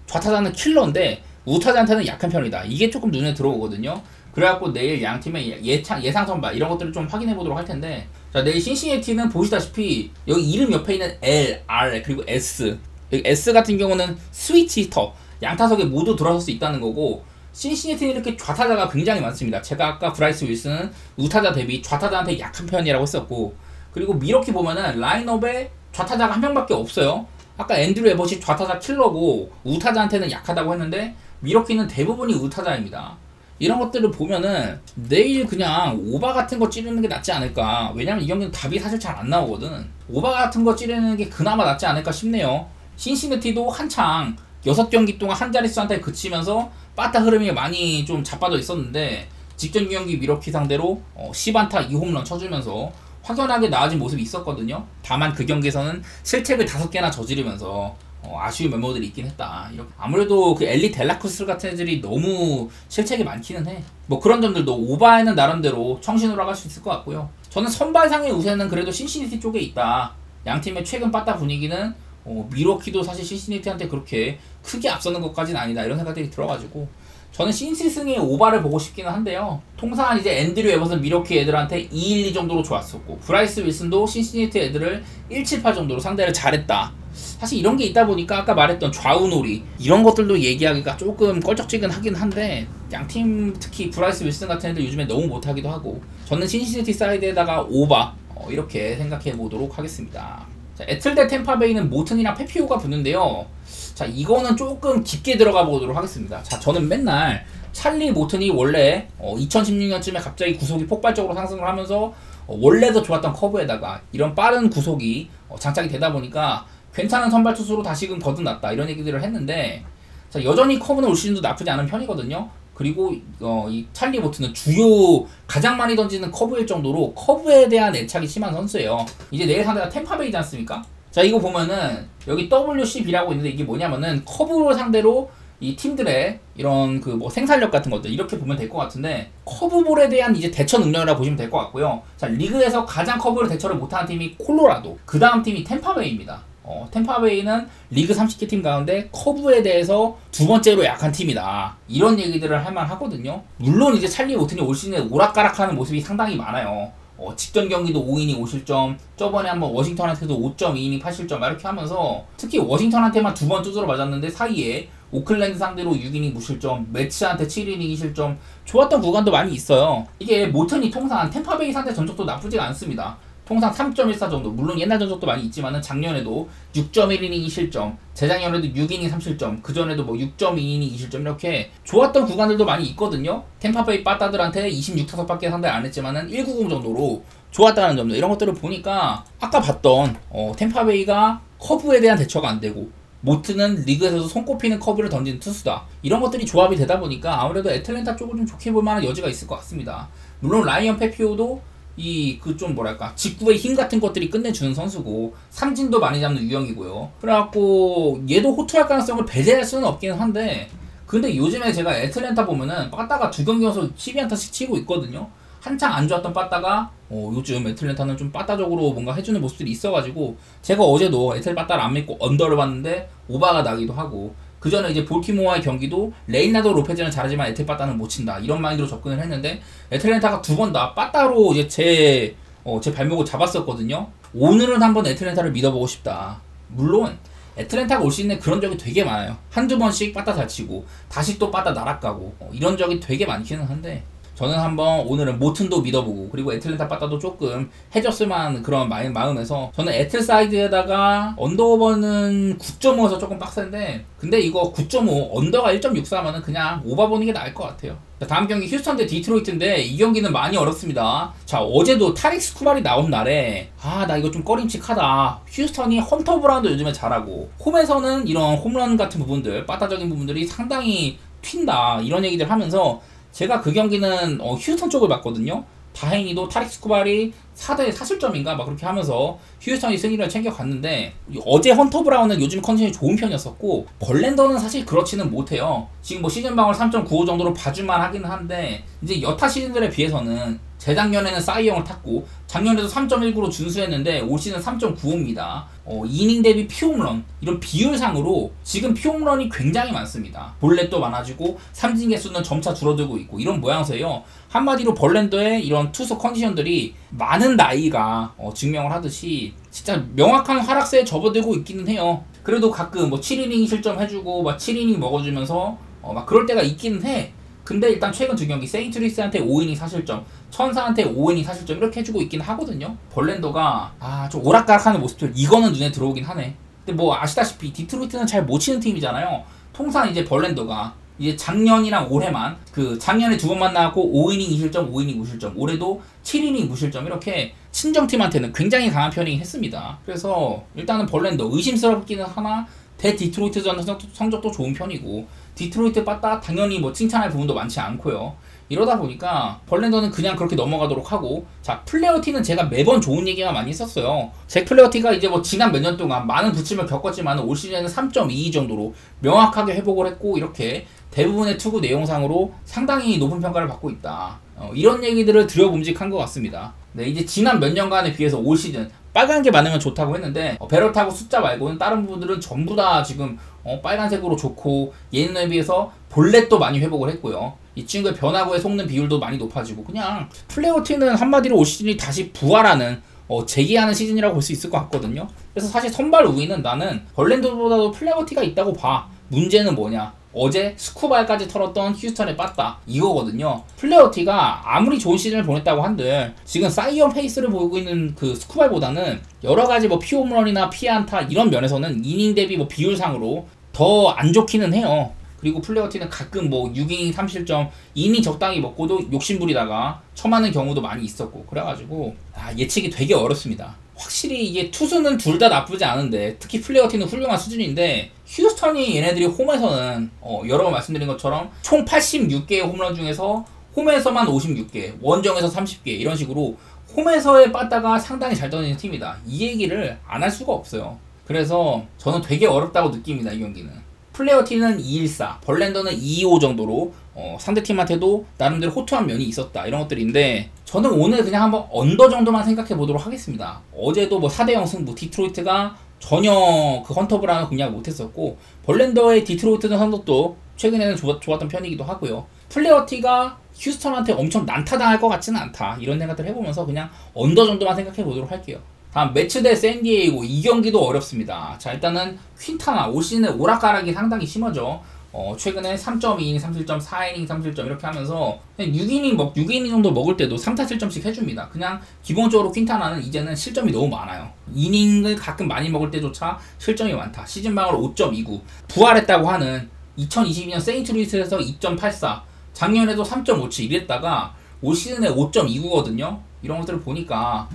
좌타자는 킬러인데 우타자한테는 약한 편이다. 이게 조금 눈에 들어오거든요. 그래갖고 내일 양팀의 예상 선발 이런 것들을 좀 확인해 보도록 할 텐데 자 내일 신시내티는 보시다시피 여기 이름 옆에 있는 L, R 그리고 S 여기 S 같은 경우는 스위치 히터 양타석에 모두 들어설 수 있다는 거고 신시내티는 이렇게 좌타자가 굉장히 많습니다. 제가 아까 브라이스 윌슨은 우타자 대비 좌타자한테 약한 편이라고 했었고 그리고 미러키 보면은 라인업에 좌타자가 한 명밖에 없어요. 아까 앤드류 에버시 좌타자 킬러고 우타자한테는 약하다고 했는데 미러키는 대부분이 우타자입니다. 이런 것들을 보면은 내일 그냥 오바 같은 거 찌르는 게 낫지 않을까. 왜냐면 이 경기는 답이 사실 잘 안 나오거든. 오바 같은 거 찌르는 게 그나마 낫지 않을까 싶네요. 신시내티도 한창 6경기 동안 한 자릿수한테 그치면서 빠따 흐름이 많이 좀 자빠져 있었는데 직전 경기 미러키 상대로 10안타 2홈런 쳐주면서 확연하게 나아진 모습이 있었거든요. 다만 그 경기에서는 실책을 5개나 저지르면서 아쉬운 면모들이 있긴 했다. 이렇게 아무래도 그 엘리 델라크루스 같은 애들이 너무 실책이 많기는 해. 뭐 그런 점들도 오바에는 나름대로 청신으로 갈 수 있을 것 같고요. 저는 선발상의 우세는 그래도 신시내티 쪽에 있다. 양팀의 최근 빠따 분위기는 미러키도 사실 신시내티한테 그렇게 크게 앞서는 것까지는 아니다. 이런 생각들이 들어가지고 저는 신시승의 오바를 보고 싶기는 한데요. 통상 이제 앤드류 에버슨 미러키 애들한테 2-1-2 정도로 좋았었고 브라이스 윌슨도 신시내티 애들을 1-7-8 정도로 상대를 잘했다. 사실 이런 게 있다 보니까 아까 말했던 좌우놀이 이런 것들도 얘기하기가 조금 껄쩍지근하긴 한데 양팀 특히 브라이스 윌슨 같은 애들 요즘에 너무 못하기도 하고 저는 신시내티 사이드에다가 오바 이렇게 생각해 보도록 하겠습니다. 자, 애틀 대 템파베이는 모튼이랑 페피오가 붙는데요. 자, 이거는 조금 깊게 들어가 보도록 하겠습니다. 자, 저는 맨날 찰리 모튼이 원래 2016년쯤에 갑자기 구속이 폭발적으로 상승을 하면서 원래도 좋았던 커브에다가 이런 빠른 구속이 장착이 되다 보니까 괜찮은 선발 투수로 다시금 거듭났다 이런 얘기들을 했는데, 자, 여전히 커브는 올 시즌도 나쁘지 않은 편이거든요. 그리고 이 찰리 모튼은 주요 가장 많이 던지는 커브일 정도로 커브에 대한 애착이 심한 선수예요. 이제 내일 상대가 템파베이지 않습니까? 자, 이거 보면은 여기 WCB라고 있는데 이게 뭐냐면은 커브를 상대로 이 팀들의 이런 그 뭐 생산력 같은 것들 이렇게 보면 될 것 같은데, 커브볼에 대한 이제 대처 능력이라고 보시면 될 것 같고요. 자, 리그에서 가장 커브를 대처를 못하는 팀이 콜로라도, 그 다음 팀이 템파베이입니다. 템파베이는 리그 30개 팀 가운데 커브에 대해서 두 번째로 약한 팀이다, 이런 얘기들을 할 만하거든요. 물론 이제 찰리 모튼이 올 시즌에 오락가락하는 모습이 상당히 많아요. 직전 경기도 5이닝 5실점, 저번에 한번 워싱턴한테도 5.2이닝 8실점 이렇게 하면서, 특히 워싱턴한테만 두 번 두드러 맞았는데 사이에 오클랜드 상대로 6이닝 무실점, 매츠한테 7이닝 2실점, 좋았던 구간도 많이 있어요. 이게 모튼이 통상 템파베이 상대 전적도 나쁘지가 않습니다. 통상 3.14 정도, 물론 옛날 전적도 많이 있지만은 작년에도 6.1이닝 2실점, 재작년에도 6이닝 3실점, 그전에도 뭐 6.2이닝 2실점 이렇게 좋았던 구간들도 많이 있거든요. 템파베이 빠따들한테 26타석밖에 상대 안 했지만은 190 정도로 좋았다는 점들, 이런 것들을 보니까 아까 봤던 템파베이가 커브에 대한 대처가 안 되고 모튼은 리그에서도 손꼽히는 커브를 던지는 투수다, 이런 것들이 조합이 되다 보니까 아무래도 애틀랜타 쪽을 좀 좋게 볼 만한 여지가 있을 것 같습니다. 물론 라이언 페피오도 이 그 좀 뭐랄까 직구의 힘 같은 것들이 끝내주는 선수고 삼진도 많이 잡는 유형이고요. 그래갖고 얘도 호투할 가능성을 배제할 수는 없기는 한데, 근데 요즘에 제가 애틀랜타 보면은 빠따가 두 경기 연속 12안타씩 치고 있거든요. 한창 안 좋았던 빠따가 요즘 애틀랜타는 좀 빠따적으로 뭔가 해주는 모습들이 있어가지고, 제가 어제도 애틀 빠따를 안 믿고 언더를 봤는데 오바가 나기도 하고, 그 전에 이제 볼티모어의 경기도 레이나도 로페즈는 잘하지만 애틀 빠따는 못 친다, 이런 마인드로 접근을 했는데 애틀랜타가 두 번 다 빠따로 이제 제 발목을 잡았었거든요. 오늘은 한번 애틀랜타를 믿어보고 싶다. 물론 애틀랜타가 올 시즌에 그런 적이 되게 많아요. 한두 번씩 빠따 잘 치고 다시 또 빠따 날아가고 이런 적이 되게 많기는 한데, 저는 한번 오늘은 모튼도 믿어보고, 그리고 애틀랜타 빠따도 조금 해줬을 만한 그런 마음에서 저는 애틀 사이드에다가 언더오버는 9.5에서 조금 빡센데, 근데 이거 9.5 언더가 1.64면은 그냥 오바 보는 게 나을 것 같아요. 자, 다음 경기 휴스턴 대 디트로이트인데 이 경기는 많이 어렵습니다. 자, 어제도 타릭 스쿠발이 나온 날에 나 이거 좀 꺼림칙하다, 휴스턴이 헌터 브라운도 요즘에 잘하고 홈에서는 이런 홈런 같은 부분들, 빠따적인 부분들이 상당히 튄다, 이런 얘기들 하면서 제가 그 경기는 휴스턴 쪽을 봤거든요. 다행히도 타릭 스쿠발이 4대 4실점인가 막 그렇게 하면서 휴스턴이 승리를 챙겨갔는데, 어제 헌터 브라운은 요즘 컨디션이 좋은 편이었었고 벌랜더는 사실 그렇지는 못해요. 지금 뭐 시즌 방울 3.95 정도로 봐줄만 하기는 한데, 이제 여타 시즌들에 비해서는 재작년에는 싸이형을 탔고 작년에도 3.19로 준수했는데 올 시즌 3.95입니다. 이닝 대비 피홈런, 이런 비율상으로 지금 피홈런이 굉장히 많습니다. 볼넷도 많아지고 삼진 개수는 점차 줄어들고 있고 이런 모양새예요. 한마디로 벌랜더의 이런 투수 컨디션들이 많은 나이가 증명을 하듯이 진짜 명확한 하락세에 접어들고 있기는 해요. 그래도 가끔 뭐 7이닝 실점해주고 막 7이닝 먹어주면서 막 그럴 때가 있기는 해. 근데 일단 최근 두 경기 세인트루이스한테 5이닝 4실점, 천사한테 5이닝 4실점 이렇게 해주고 있긴 하거든요. 벌랜더가 좀 오락가락하는 모습들, 이거는 눈에 들어오긴 하네. 근데 뭐 아시다시피 디트로이트는 잘 못 치는 팀이잖아요. 통상 이제 벌랜더가 이제 작년이랑 올해만, 그 작년에 두 번만 나왔고 5이닝 2실점, 5이닝 무실점, 올해도 7이닝 무실점, 이렇게 친정팀한테는 굉장히 강한 편이긴 했습니다. 그래서 일단은 벌랜더 의심스럽기는 하나 대 디트로이트전 성적도 좋은 편이고, 디트로이트 빠따 당연히 뭐 칭찬할 부분도 많지 않고요. 이러다 보니까 벌랜더는 그냥 그렇게 넘어가도록 하고, 자, 플레어티는 제가 매번 좋은 얘기가 많이 있었어요. 잭 플레어티가 이제 뭐 지난 몇 년 동안 많은 부침을 겪었지만 올 시즌에는 3.22 정도로 명확하게 회복을 했고, 이렇게 대부분의 투구 내용상으로 상당히 높은 평가를 받고 있다, 이런 얘기들을 드려봄직한 것 같습니다. 네, 이제 지난 몇 년간에 비해서 올 시즌 빨간 게 많으면 좋다고 했는데 베럿하고 숫자 말고는 다른 부분들은 전부 다 지금 빨간색으로 좋고, 예년에 비해서 볼넷도 많이 회복을 했고요. 이 친구의 변화구에 속는 비율도 많이 높아지고, 그냥 플레어티는 한마디로 올 시즌이 다시 부활하는 재기하는 시즌이라고 볼 수 있을 것 같거든요. 그래서 사실 선발 우위는 나는 벌랜더보다도 플레어티가 있다고 봐. 문제는 뭐냐? 어제 스쿠발까지 털었던 휴스턴에 빠따 이거거든요. 플레어티가 아무리 좋은 시즌을 보냈다고 한들 지금 사이언 페이스를 보이고 있는 그 스쿠발보다는 여러가지 뭐 피홈런이나 피안타 이런 면에서는 이닝 대비 뭐 비율상으로 더 안 좋기는 해요. 그리고 플레어티는 가끔 뭐 6이닝 3실점 2이닝 적당히 먹고도 욕심부리다가 처맞는 경우도 많이 있었고, 그래가지고 예측이 되게 어렵습니다. 확실히 이게 투수는 둘 다 나쁘지 않은데 특히 플레어티는 훌륭한 수준인데, 휴스턴이 얘네들이 홈에서는 여러 번 말씀드린 것처럼 총 86개의 홈런 중에서 홈에서만 56개, 원정에서 30개 이런 식으로 홈에서의 빠따가 상당히 잘 던지는 팀이다. 이 얘기를 안 할 수가 없어요. 그래서 저는 되게 어렵다고 느낍니다, 이 경기는. 플레어티는 214, 벌랜더는 225 정도로 상대팀한테도 나름대로 호투한 면이 있었다, 이런 것들인데 저는 오늘 그냥 한번 언더 정도만 생각해 보도록 하겠습니다. 어제도 뭐 4대0 승부, 디트로이트가 전혀 그 헌터브라는 공략을 못했었고, 벌랜더의 디트로이트는 선덕도 최근에는 좋았던 편이기도 하고요. 플레어티가 휴스턴한테 엄청 난타당할 것 같지는 않다, 이런 생각들을 해보면서 그냥 언더 정도만 생각해 보도록 할게요. 다음 매츠 대 샌디에이고, 이 경기도 어렵습니다. 자, 일단은 퀸타나 올 시즌에 오락가락이 상당히 심하죠. 최근에 3.2이닝 3실점, 4이닝 3실점 이렇게 하면서 6이닝 정도 먹을 때도 3타 실점씩 해줍니다. 그냥 기본적으로 퀸타나는 이제는 실점이 너무 많아요. 이닝을 가끔 많이 먹을 때조차 실점이 많다. 시즌 방어로 5.29, 부활했다고 하는 2022년 세인트루이스에서 2.84, 작년에도 3.57 이랬다가 올 시즌에 5.29거든요. 이런 것들을 보니까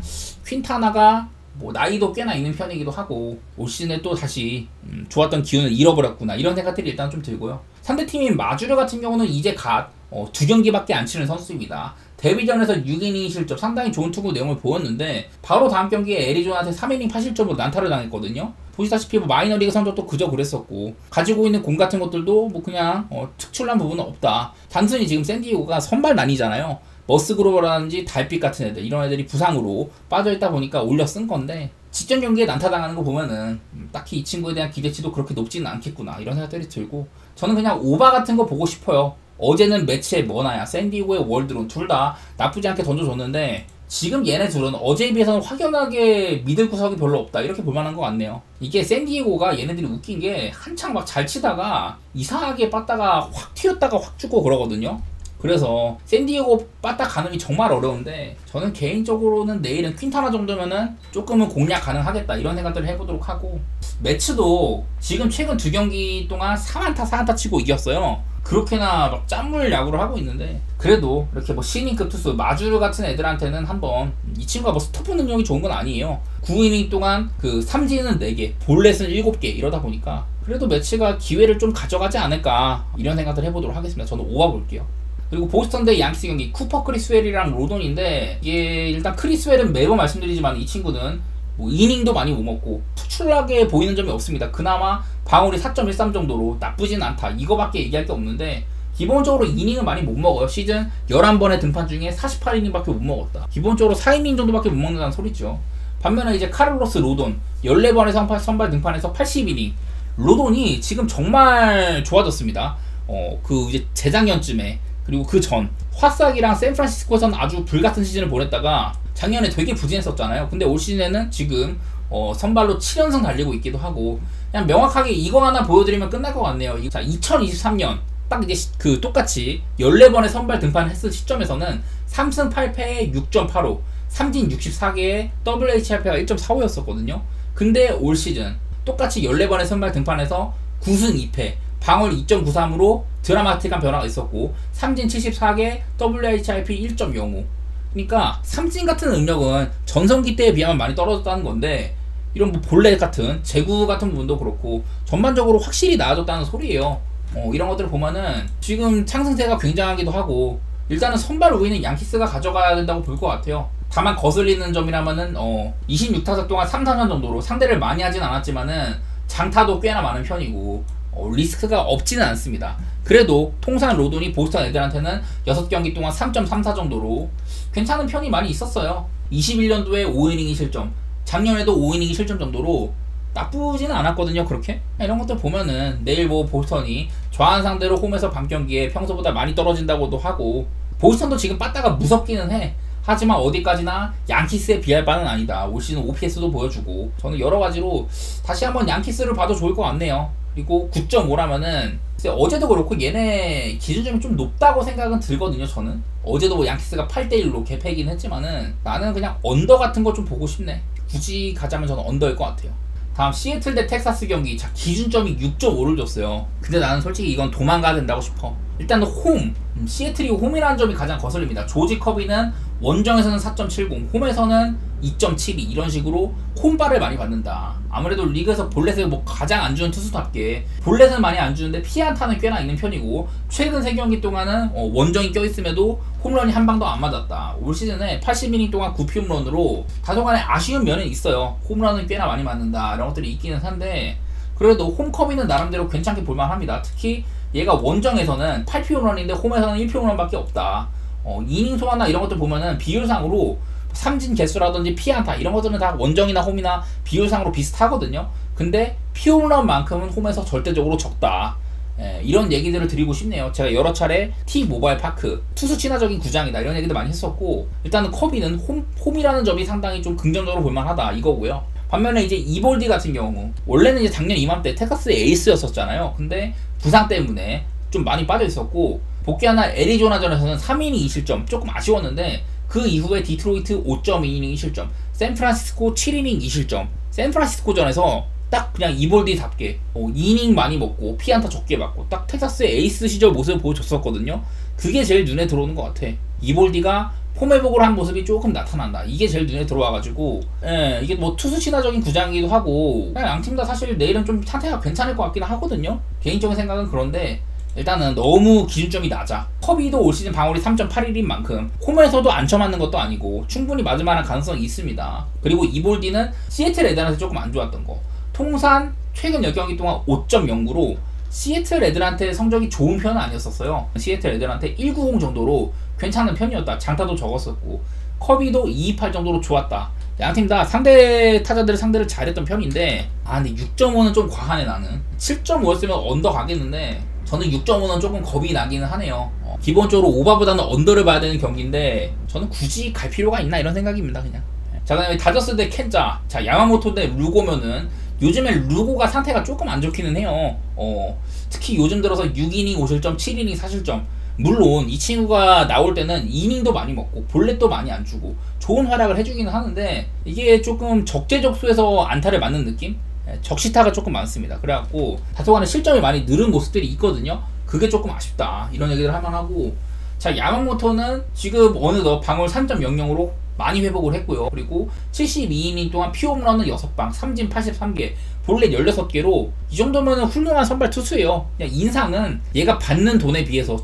퀸타나가 뭐 나이도 꽤나 있는 편이기도 하고 올 시즌에 또 다시 좋았던 기운을 잃어버렸구나, 이런 생각들이 일단 좀 들고요. 상대팀인 마주르 같은 경우는 이제 갓 2경기밖에 안 치는 선수입니다. 데뷔전에서 6이닝 실점, 상당히 좋은 투구 내용을 보였는데 바로 다음 경기에 애리조나한테 3이닝 8실점으로 난타를 당했거든요. 보시다시피 뭐 마이너리그 성적도 그저 그랬었고 가지고 있는 공 같은 것들도 뭐 그냥 특출난 부분은 없다. 단순히 지금 샌디에고가 선발난이잖아요. 머스그로버라든지 달빛 같은 애들, 이런 애들이 부상으로 빠져있다 보니까 올려 쓴 건데, 직전 경기에 난타당하는 거 보면은 딱히 이 친구에 대한 기대치도 그렇게 높지는 않겠구나, 이런 생각들이 들고, 저는 그냥 오바 같은 거 보고 싶어요. 어제는 매치의 머나야, 샌디에고의 월드론 둘 다 나쁘지 않게 던져줬는데 지금 얘네 둘은 어제에 비해서는 확연하게 믿을 구석이 별로 없다, 이렇게 볼만한 것 같네요. 이게 샌디에고가 얘네들이 웃긴 게 한창 막 잘 치다가 이상하게 빠따가 확 튀었다가 확 죽고 그러거든요. 그래서 샌디에고 빠따 가늠이 정말 어려운데 저는 개인적으로는 내일은 퀸타나 정도면은 조금은 공략 가능하겠다, 이런 생각들을 해보도록 하고, 매츠도 지금 최근 2경기 동안 4안타 치고 이겼어요. 그렇게나 막 짠물 야구를 하고 있는데 그래도 이렇게 뭐 신인급 투수 마주르 같은 애들한테는 한번, 이 친구가 뭐 스토프 능력이 좋은 건 아니에요. 9이닝 동안 그 삼진은 4개, 볼넷은 7개 이러다 보니까 그래도 매치가 기회를 좀 가져가지 않을까, 이런 생각들 해보도록 하겠습니다. 저는 5화 볼게요. 그리고 보스턴 대 양키스 경기, 쿠퍼 크리스웰이랑 로돈인데, 이게 일단 크리스웰은 매번 말씀드리지만 이 친구는 뭐 이닝도 많이 못 먹고 특출나게 보이는 점이 없습니다. 그나마 방울이 4.13 정도로 나쁘진 않다, 이거밖에 얘기할 게 없는데 기본적으로 이닝은 많이 못 먹어요. 시즌 11번의 등판 중에 48이닝밖에 못 먹었다. 기본적으로 4이닝 정도밖에 못 먹는다는 소리죠. 반면에 이제 카를로스 로돈 14번의 선발 등판에서 80이닝. 로돈이 지금 정말 좋아졌습니다. 그 이제 재작년쯤에, 그리고 그 전 화싹이랑 샌프란시스코에서는 아주 불같은 시즌을 보냈다가 작년에 되게 부진했었잖아요. 근데 올 시즌에는 지금 선발로 7연승 달리고 있기도 하고, 그냥 명확하게 이거 하나 보여드리면 끝날 것 같네요. 자, 2023년 딱 이제 그 똑같이 14번의 선발 등판했을 시점에서는 3승 8패에 6.85, 삼진 64개에 WHIP가 1.45였었거든요. 근데 올 시즌 똑같이 14번의 선발 등판에서 9승 2패, 방울 2.93으로 드라마틱한 변화가 있었고, 삼진 74개, WHIP 1.05. 그러니까 삼진 같은 능력은 전성기 때에 비하면 많이 떨어졌다는 건데, 이런 뭐 볼넷 같은 제구 같은 부분도 그렇고 전반적으로 확실히 나아졌다는 소리예요. 이런 것들을 보면은 지금 상승세가 굉장하기도 하고, 일단은 선발 우위는 양키스가 가져가야 된다고 볼 것 같아요. 다만 거슬리는 점이라면은 26타석 동안 3타전 정도로 상대를 많이 하진 않았지만은 장타도 꽤나 많은 편이고 리스크가 없지는 않습니다. 그래도 통산 로돈이 보스턴 애들한테는 6경기 동안 3.34 정도로 괜찮은 편이 많이 있었어요. 21년도에 5이닝이 실점, 작년에도 5이닝이 실점 정도로 나쁘지는 않았거든요. 그렇게 이런 것들 보면은 내일 뭐 보스턴이 좌한 상대로 홈에서 밤경기에 평소보다 많이 떨어진다고도 하고, 보스턴도 지금 빠따가 무섭기는 해. 하지만 어디까지나 양키스에 비할 바는 아니다. 올 시즌 OPS도 보여주고, 저는 여러가지로 다시 한번 양키스를 봐도 좋을 것 같네요. 그리고 9.5라면은 글쎄 어제도 그렇고 얘네 기준점이 좀 높다고 생각은 들거든요. 저는 어제도 뭐 양키스가 8대1로 개패긴 했지만은 나는 그냥 언더 같은 거 좀 보고 싶네. 굳이 가자면 저는 언더일 것 같아요. 다음 시애틀 대 텍사스 경기. 자, 기준점이 6.5를 줬어요. 근데 나는 솔직히 이건 도망가야 된다고 싶어. 일단 홈, 시애틀이 홈이라는 점이 가장 거슬립니다. 조지 커비는 원정에서는 4.70, 홈에서는 2.72 이런 식으로 홈발을 많이 받는다. 아무래도 리그에서 볼넷을 뭐 가장 안 주는 투수답게 볼넷은 많이 안 주는데 피안타는 꽤나 있는 편이고, 최근 3경기 동안은 원정이 껴있음에도 홈런이 한 방도 안 맞았다. 올 시즌에 80이닝 동안 9피 홈런으로 다소간에 아쉬운 면은 있어요. 홈런은 꽤나 많이 맞는다 이런 것들이 있기는 한데, 그래도 홈커비는 나름대로 괜찮게 볼만합니다. 특히 얘가 원정에서는 8피 홈런인데 홈에서는 1피 홈런밖에 없다. 이닝 소화나 이런 것들 보면은 비율상으로 삼진 개수라든지 피안타 이런 것들은 다 원정이나 홈이나 비율상으로 비슷하거든요. 근데 피홈런만큼은 홈에서 절대적으로 적다. 이런 얘기들을 드리고 싶네요. 제가 여러 차례 T-모바일 파크 투수 친화적인 구장이다 이런 얘기도 많이 했었고, 일단은 커비는 홈이라는 점이 상당히 좀 긍정적으로 볼만하다 이거고요. 반면에 이제 이볼디 같은 경우, 원래는 이제 작년 이맘때 텍사스의 에이스였었잖아요. 근데 부상 때문에 좀 많이 빠져 있었고, 복귀하나 애리조나전에서는 3이닝 2실점 조금 아쉬웠는데, 그 이후에 디트로이트 5.2이닝 2실점, 샌프란시스코 7이닝 2실점. 샌프란시스코전에서 딱 그냥 이볼디답게 2이닝 많이 먹고 피안타 적게 받고 딱 텍사스의 에이스 시절 모습을 보여줬었거든요. 그게 제일 눈에 들어오는 것 같아. 이볼디가 폼 회복을 한 모습이 조금 나타난다. 이게 제일 눈에 들어와가지고, 이게 뭐 투수 친화적인 구장이기도 하고, 양팀 다 사실 내일은 좀 상태가 괜찮을 것 같긴 하거든요. 개인적인 생각은 그런데, 일단은 너무 기준점이 낮아. 커비도 올 시즌 방어율이 3.81인 만큼 홈에서도 안 쳐맞는 것도 아니고 충분히 맞을 만한 가능성이 있습니다. 그리고 이볼디는 시애틀 레드한테 조금 안 좋았던 거, 통산 최근 10경기 동안 5.09로 시애틀 레드한테 성적이 좋은 편은 아니었었어요. 시애틀 레드한테 190 정도로 괜찮은 편이었다. 장타도 적었었고, 커비도 228 정도로 좋았다. 양팀 다 상대 타자들 상대를 잘했던 편인데, 근데 6.5는 좀 과하네. 나는 7.5였으면 언더 가겠는데 저는 6.5는 조금 겁이 나기는 하네요. 기본적으로 오바보다는 언더를 봐야 되는 경기인데 저는 굳이 갈 필요가 있나 이런 생각입니다. 그냥. 자, 그다음에 다저스 대 켄자. 자, 야마모토 대 루고면은 요즘에 루고가 상태가 조금 안 좋기는 해요. 특히 요즘 들어서 6이닝 5실점, 7이닝 4실점. 물론 이 친구가 나올 때는 이닝도 많이 먹고 볼넷도 많이 안 주고 좋은 활약을 해주기는 하는데, 이게 조금 적재적소에서 안타를 맞는 느낌? 적시타가 조금 많습니다. 그래갖고 다소간에 실점이 많이 늘은 모습들이 있거든요. 그게 조금 아쉽다 이런 얘기를 할만하고, 자, 야마모토는 지금 어느덧 방울 3.00으로 많이 회복을 했고요. 그리고 72이닝 동안 피홈런은 6방, 삼진 83개, 볼넷 16개로 이 정도면 훌륭한 선발 투수예요. 그냥 인상은 얘가 받는 돈에 비해서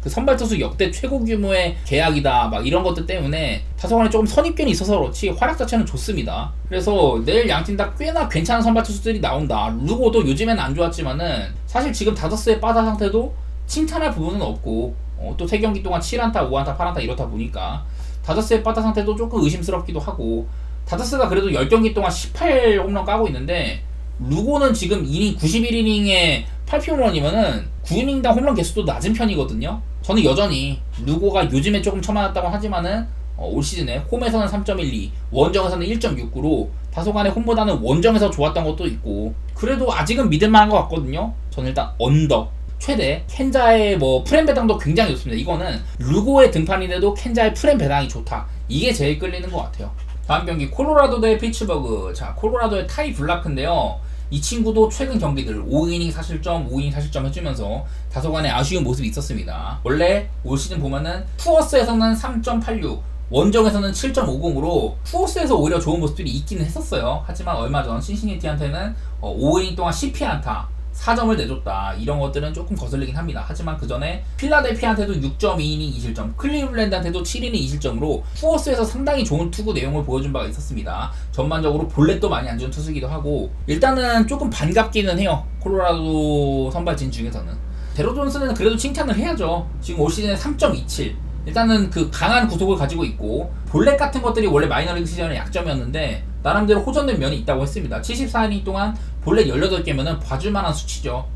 그 선발 투수 역대 최고 규모의 계약이다 막 이런 것들 때문에 다소간에 조금 선입견이 있어서 그렇지 활약 자체는 좋습니다. 그래서 내일 양팀 다 꽤나 괜찮은 선발 투수들이 나온다. 루고도 요즘엔 안 좋았지만은 사실 지금 다저스의 바다 상태도 칭찬할 부분은 없고, 또 3경기 동안 7안타, 5안타, 8안타 이렇다 보니까 다저스의 바타 상태도 조금 의심스럽기도 하고, 다저스가 그래도 10경기 동안 18 홈런 까고 있는데 루고는 지금 91이닝에 8피 홈런이면은 9이닝당 홈런 개수도 낮은 편이거든요. 저는 여전히 루고가 요즘에 조금 쳐맞았다고 하지만은 올 시즌에 홈에서는 3.12, 원정에서는 1.69로 다소간에 홈보다는 원정에서 좋았던 것도 있고, 그래도 아직은 믿을만한 것 같거든요. 저는 일단 언더 최대 켄자의 뭐 프렘 배당도 굉장히 좋습니다. 이거는 루고의 등판인데도 켄자의 프렘 배당이 좋다. 이게 제일 끌리는 것 같아요. 다음 경기 콜로라도 대 피츠버그. 자, 콜로라도의 타이 블라크인데요. 이 친구도 최근 경기들 5이닝 4실점, 5이닝 4실점 해주면서 다소간에 아쉬운 모습이 있었습니다. 원래 올 시즌 보면은 투어스에서는 3.86, 원정에서는 7.50으로 투어스에서 오히려 좋은 모습들이 있기는 했었어요. 하지만 얼마 전 신시내티한테는 5이닝 동안 10피안타 4점을 내줬다. 이런 것들은 조금 거슬리긴 합니다. 하지만 그 전에 필라델피아한테도 6.2이닝 2실점, 클리블랜드한테도 7이닝 2실점으로 투어스에서 상당히 좋은 투구 내용을 보여준 바가 있었습니다. 전반적으로 볼넷도 많이 안 주는 투수이기도 하고, 일단은 조금 반갑기는 해요. 콜로라도 선발진 중에서는. 데로 존스는 그래도 칭찬을 해야죠. 지금 올 시즌에 3.27. 일단은 그 강한 구속을 가지고 있고, 볼넷 같은 것들이 원래 마이너리그 시즌의 약점이었는데 나름대로 호전된 면이 있다고 했습니다. 74이닝 동안 볼넷 18개면은 봐줄만한 수치죠.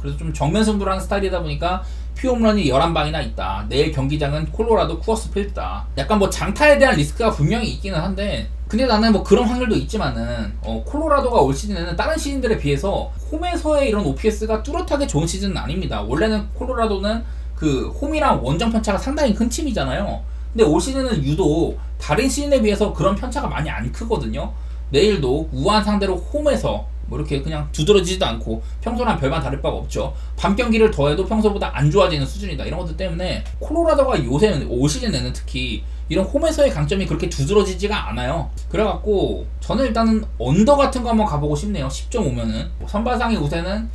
그래서 좀 정면 승부를 하는 스타일이다 보니까 피홈런이 11방이나 있다. 내일 경기장은 콜로라도 쿠어스 필드다. 약간 뭐 장타에 대한 리스크가 분명히 있기는 한데 근데 나는 뭐 그런 확률도 있지만은 콜로라도가 올 시즌에는 다른 시즌들에 비해서 홈에서의 이런 OPS가 뚜렷하게 좋은 시즌은 아닙니다. 원래는 콜로라도는 그 홈이랑 원정 편차가 상당히 큰 팀이잖아요. 근데 올 시즌은 유독 다른 시즌에 비해서 그런 편차가 많이 안 크거든요. 내일도 우한 상대로 홈에서 뭐 이렇게 그냥 두드러지지도 않고 평소랑 별반 다를 바가 없죠. 밤 경기를 더해도 평소보다 안 좋아지는 수준이다. 이런 것들 때문에 콜로라도가 요새는 올 시즌에는 특히 이런 홈에서의 강점이 그렇게 두드러지지가 않아요. 그래갖고 저는 일단은 언더 같은 거 한번 가보고 싶네요. 10.5면은 선발상의 우세는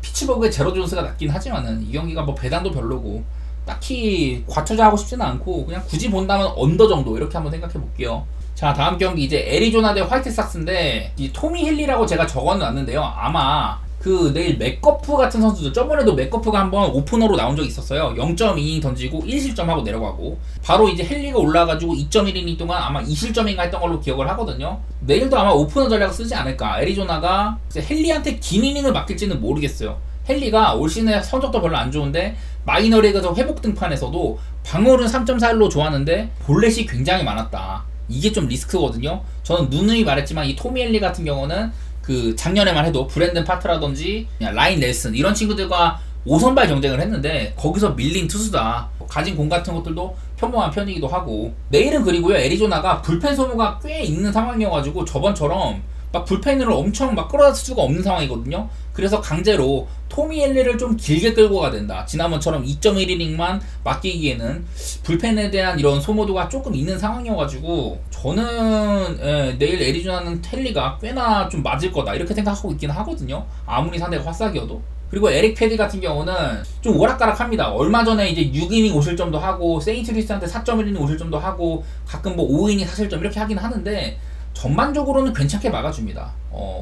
피츠버그의 제로 존스가 낫긴 하지만은 이 경기가 뭐 배당도 별로고 딱히 과투자하고 싶지는 않고 그냥 굳이 본다면 언더 정도 이렇게 한번 생각해 볼게요. 자, 다음 경기 이제 애리조나 대 화이트삭스인데 이 토미 힐리라고 제가 적어놨는데요. 아마 그 내일 맥거프 같은 선수들, 저번에도 맥거프가 한번 오프너로 나온 적이 있었어요. 0.2이닝 던지고 1실점하고 내려가고 바로 이제 헬리가 올라가지고 2.1이닝 동안 아마 2실점인가 했던 걸로 기억을 하거든요. 내일도 아마 오프너 전략을 쓰지 않을까. 애리조나가 이제 헬리한테 긴 이닝을 맡길지는 모르겠어요. 헬리가 올 시즌에 성적도 별로 안 좋은데 마이너리그에서 회복 등판에서도 방어는 3.41로 좋았는데 볼넷이 굉장히 많았다. 이게 좀 리스크거든요. 저는 누누이 말했지만 이 토미 헬리 같은 경우는 그 작년에만 해도 브랜든 파트라든지 라인 넬슨 이런 친구들과 5선발 경쟁을 했는데 거기서 밀린 투수다. 가진 공 같은 것들도 평범한 편이기도 하고 내일은 그리고요 애리조나가 불펜 소모가 꽤 있는 상황이어가지고 저번처럼 막 불펜으로 엄청 막 끌어다 쓸 수가 없는 상황이거든요. 그래서 강제로 토미 헬리를 좀 길게 끌고 가야 된다. 지난번처럼 2.1이닝만 맡기기에는 불펜에 대한 이런 소모도가 조금 있는 상황이어가지고 저는 내일 애리조나는 헬리가 꽤나 좀 맞을 거다 이렇게 생각하고 있긴 하거든요. 아무리 상대가 화싹이어도. 그리고 에릭 패디 같은 경우는 좀 오락가락합니다. 얼마 전에 이제 6이닝 5실점도 하고 세인트루이스한테 4.1이닝 5실점도 하고 가끔 뭐 5이닝 4실점 이렇게 하긴 하는데 전반적으로는 괜찮게 막아줍니다.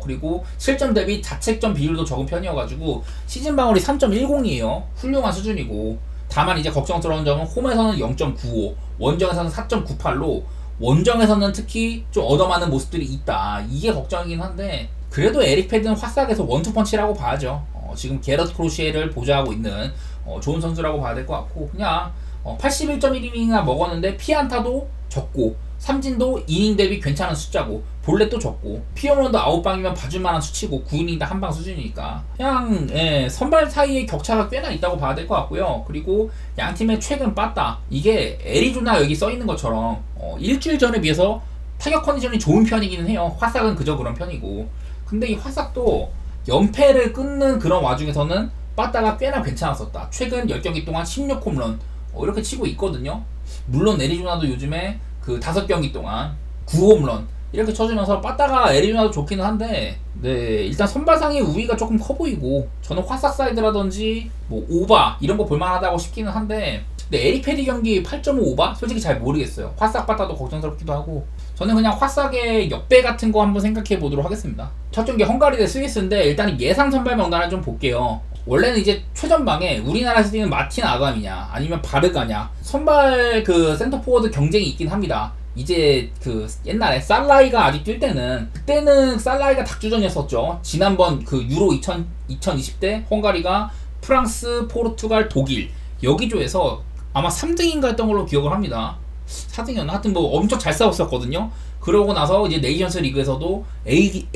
그리고 실점 대비 자책점 비율도 적은 편이어가지고 시즌 방어율이 3.10이에요. 훌륭한 수준이고 다만 이제 걱정스러운 점은 홈에서는 0.95, 원정에서는 4.98로 원정에서는 특히 좀 얻어맞는 모습들이 있다. 이게 걱정이긴 한데 그래도 에릭 패드는 화싹에서 원투펀치라고 봐야죠. 지금 게럿 크로시에를 보좌하고 있는 좋은 선수라고 봐야 될 것 같고 그냥 81.1이닝이나 먹었는데 피안타도 적고 삼진도 이닝 대비 괜찮은 숫자고 볼넷도 적고 피홈런도 9방이면 봐줄만한 수치고 9이닝 다 한 방 수준이니까 그냥 선발 사이에 격차가 꽤나 있다고 봐야 될 것 같고요. 그리고 양팀의 최근 빠따 이게 애리조나 여기 써있는 것처럼 일주일 전에 비해서 타격 컨디션이 좋은 편이기는 해요. 화싹은 그저 그런 편이고 근데 이 화싹도 연패를 끊는 그런 와중에서는 빠따가 꽤나 괜찮았었다. 최근 10경기 동안 16홈런 이렇게 치고 있거든요. 물론 애리조나도 요즘에 그 5경기 동안 9홈런 이렇게 쳐주면서 빠따가 애리조나도 좋기는 한데 일단 선발상의 우위가 조금 커 보이고 저는 화싹 사이드라든지 뭐 오바 이런 거 볼만하다고 싶기는 한데 근데 에릭 패디 경기 8.5 오바? 솔직히 잘 모르겠어요. 화싹 빠따도 걱정스럽기도 하고 저는 그냥 화싹의 역배 같은 거 한번 생각해 보도록 하겠습니다. 첫 경기 헝가리 대 스위스인데 일단 예상 선발 명단을 좀 볼게요. 원래는 이제 최전방에 우리나라에서 뛰는 마틴 아감이냐 아니면 바르가냐 선발 그 센터 포워드 경쟁이 있긴 합니다. 이제 그 옛날에 살라이가 아직 뛸 때는 그때는 살라이가 닭주전이었었죠. 지난번 그 유로 2020대 헝가리가 프랑스, 포르투갈, 독일 여기조에서 아마 3등인가 했던 걸로 기억을 합니다. 4등이었나? 하여튼 뭐 엄청 잘 싸웠었거든요. 그러고 나서 이제 네이션스 리그에서도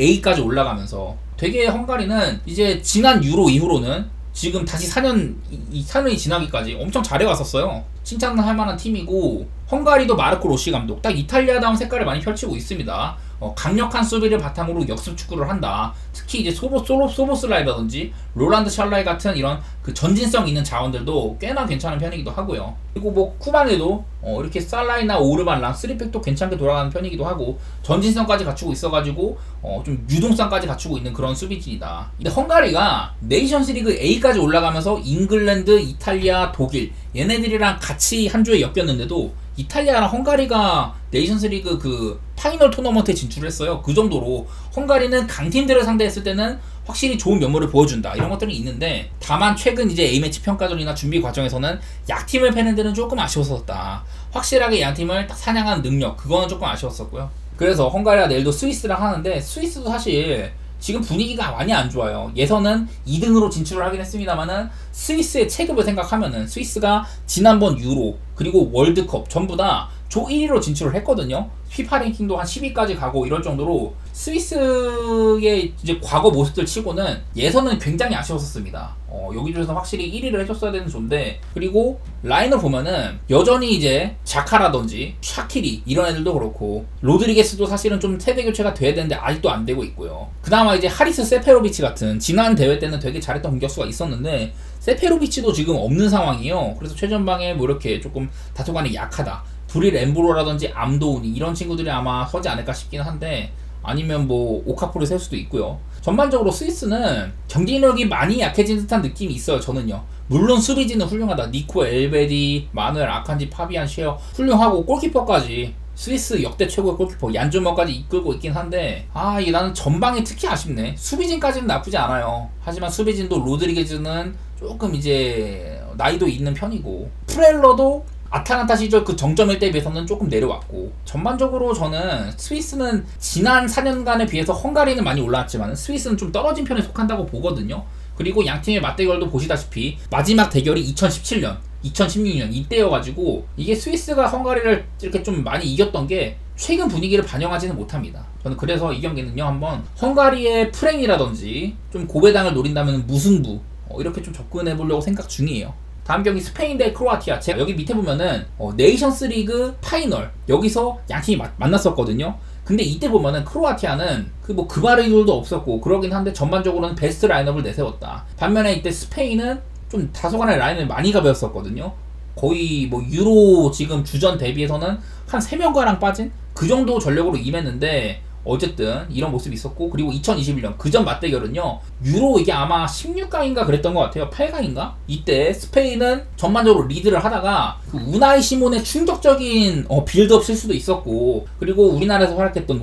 A까지 올라가면서 되게 헝가리는 이제 지난 유로 이후로는 지금 다시 4년이 지나기까지 엄청 잘해왔었어요. 칭찬할 만한 팀이고 헝가리도 마르코 로시 감독 딱 이탈리아다운 색깔을 많이 펼치고 있습니다. 강력한 수비를 바탕으로 역습 축구를 한다. 특히 이제 소보슬라이라든지 롤란드 샬라이 같은 이런 그 전진성 있는 자원들도 꽤나 괜찮은 편이기도 하고요. 그리고 뭐 쿠바네도 이렇게 살라이나 오르반랑 3팩도 괜찮게 돌아가는 편이기도 하고 전진성까지 갖추고 있어가지고 좀 유동성까지 갖추고 있는 그런 수비진이다. 근데 헝가리가 네이션스 리그 A까지 올라가면서 잉글랜드, 이탈리아, 독일 얘네들이랑 같이 한 조에 엮였는데도 이탈리아랑 헝가리가 네이션스 리그 그 파이널 토너먼트에 진출했어요. 그 정도로 헝가리는 강팀들을 상대했을 때는 확실히 좋은 면모를 보여준다. 이런 것들이 있는데 다만 최근 이제 A매치 평가전이나 준비 과정에서는 약팀을 패는 데는 조금 아쉬웠었다. 확실하게 양팀을 딱 사냥하는 능력 그거는 조금 아쉬웠었고요. 그래서 헝가리가 내일도 스위스랑 하는데 스위스도 사실 지금 분위기가 많이 안 좋아요. 예선은 2등으로 진출을 하긴 했습니다만은 스위스의 체급을 생각하면은 스위스가 지난번 유로 그리고 월드컵 전부 다 조 1위로 진출을 했거든요. 피파 랭킹도 한 10위까지 가고 이럴 정도로 스위스의 이제 과거 모습들 치고는 예선은 굉장히 아쉬웠었습니다. 여기저기서 확실히 1위를 해줬어야 되는 조인데, 그리고 라인을 보면은 여전히 이제 자카라든지 샤키리 이런 애들도 그렇고 로드리게스도 사실은 좀 세대 교체가 돼야 되는데 아직도 안 되고 있고요. 그나마 이제 하리스 세페로비치 같은 지난 대회 때는 되게 잘했던 공격수가 있었는데 세페로비치도 지금 없는 상황이에요. 그래서 최전방에 뭐 이렇게 조금 다소간에 약하다, 브릴 엠브로라든지 암도우니 이런 친구들이 아마 서지 않을까 싶긴 한데, 아니면 뭐 오카포를 세울 수도 있고요. 전반적으로 스위스는 경기력이 많이 약해진 듯한 느낌이 있어요, 저는요. 물론 수비진은 훌륭하다. 니코 엘베디, 마누엘 아칸지, 파비안 쉐어 훌륭하고, 골키퍼까지 스위스 역대 최고의 골키퍼 얀조머까지 이끌고 있긴 한데, 이게 나는 전방이 특히 아쉽네. 수비진까지는 나쁘지 않아요. 하지만 수비진도 로드리게즈는 조금 이제 나이도 있는 편이고, 프렐러도 아탈란타 시절 그 정점일 때에 비해서는 조금 내려왔고, 전반적으로 저는 스위스는 지난 4년간에 비해서 헝가리는 많이 올라왔지만 스위스는 좀 떨어진 편에 속한다고 보거든요. 그리고 양 팀의 맞대결도 보시다시피 마지막 대결이 2017년, 2016년 이때여가지고, 이게 스위스가 헝가리를 이렇게 좀 많이 이겼던 게 최근 분위기를 반영하지는 못합니다. 저는 그래서 이 경기는요, 한번 헝가리의 프랭이라든지 좀 고배당을 노린다면 무승부, 이렇게 좀 접근해 보려고 생각 중이에요. 다음 경기 스페인 대 크로아티아. 제가 여기 밑에 보면은 네이션스 리그 파이널, 여기서 양팀이 만났었거든요. 근데 이때 보면은 크로아티아는 그 뭐 그바리돌도 없었고 그러긴 한데 전반적으로는 베스트 라인업을 내세웠다. 반면에 이때 스페인은 좀 다소간의 라인을 많이 가벼웠었거든요. 거의 뭐 유로 지금 주전 대비해서는 한 3명가량 빠진 그 정도 전력으로 임했는데, 어쨌든 이런 모습이 있었고, 그리고 2021년 그전 맞대결은요, 유로 이게 아마 16강인가 그랬던 것 같아요. 8강인가? 이때 스페인은 전반적으로 리드를 하다가 그 우나이 시몬의 충격적인 빌드업 실수도 있었고, 그리고 우리나라에서 활약했던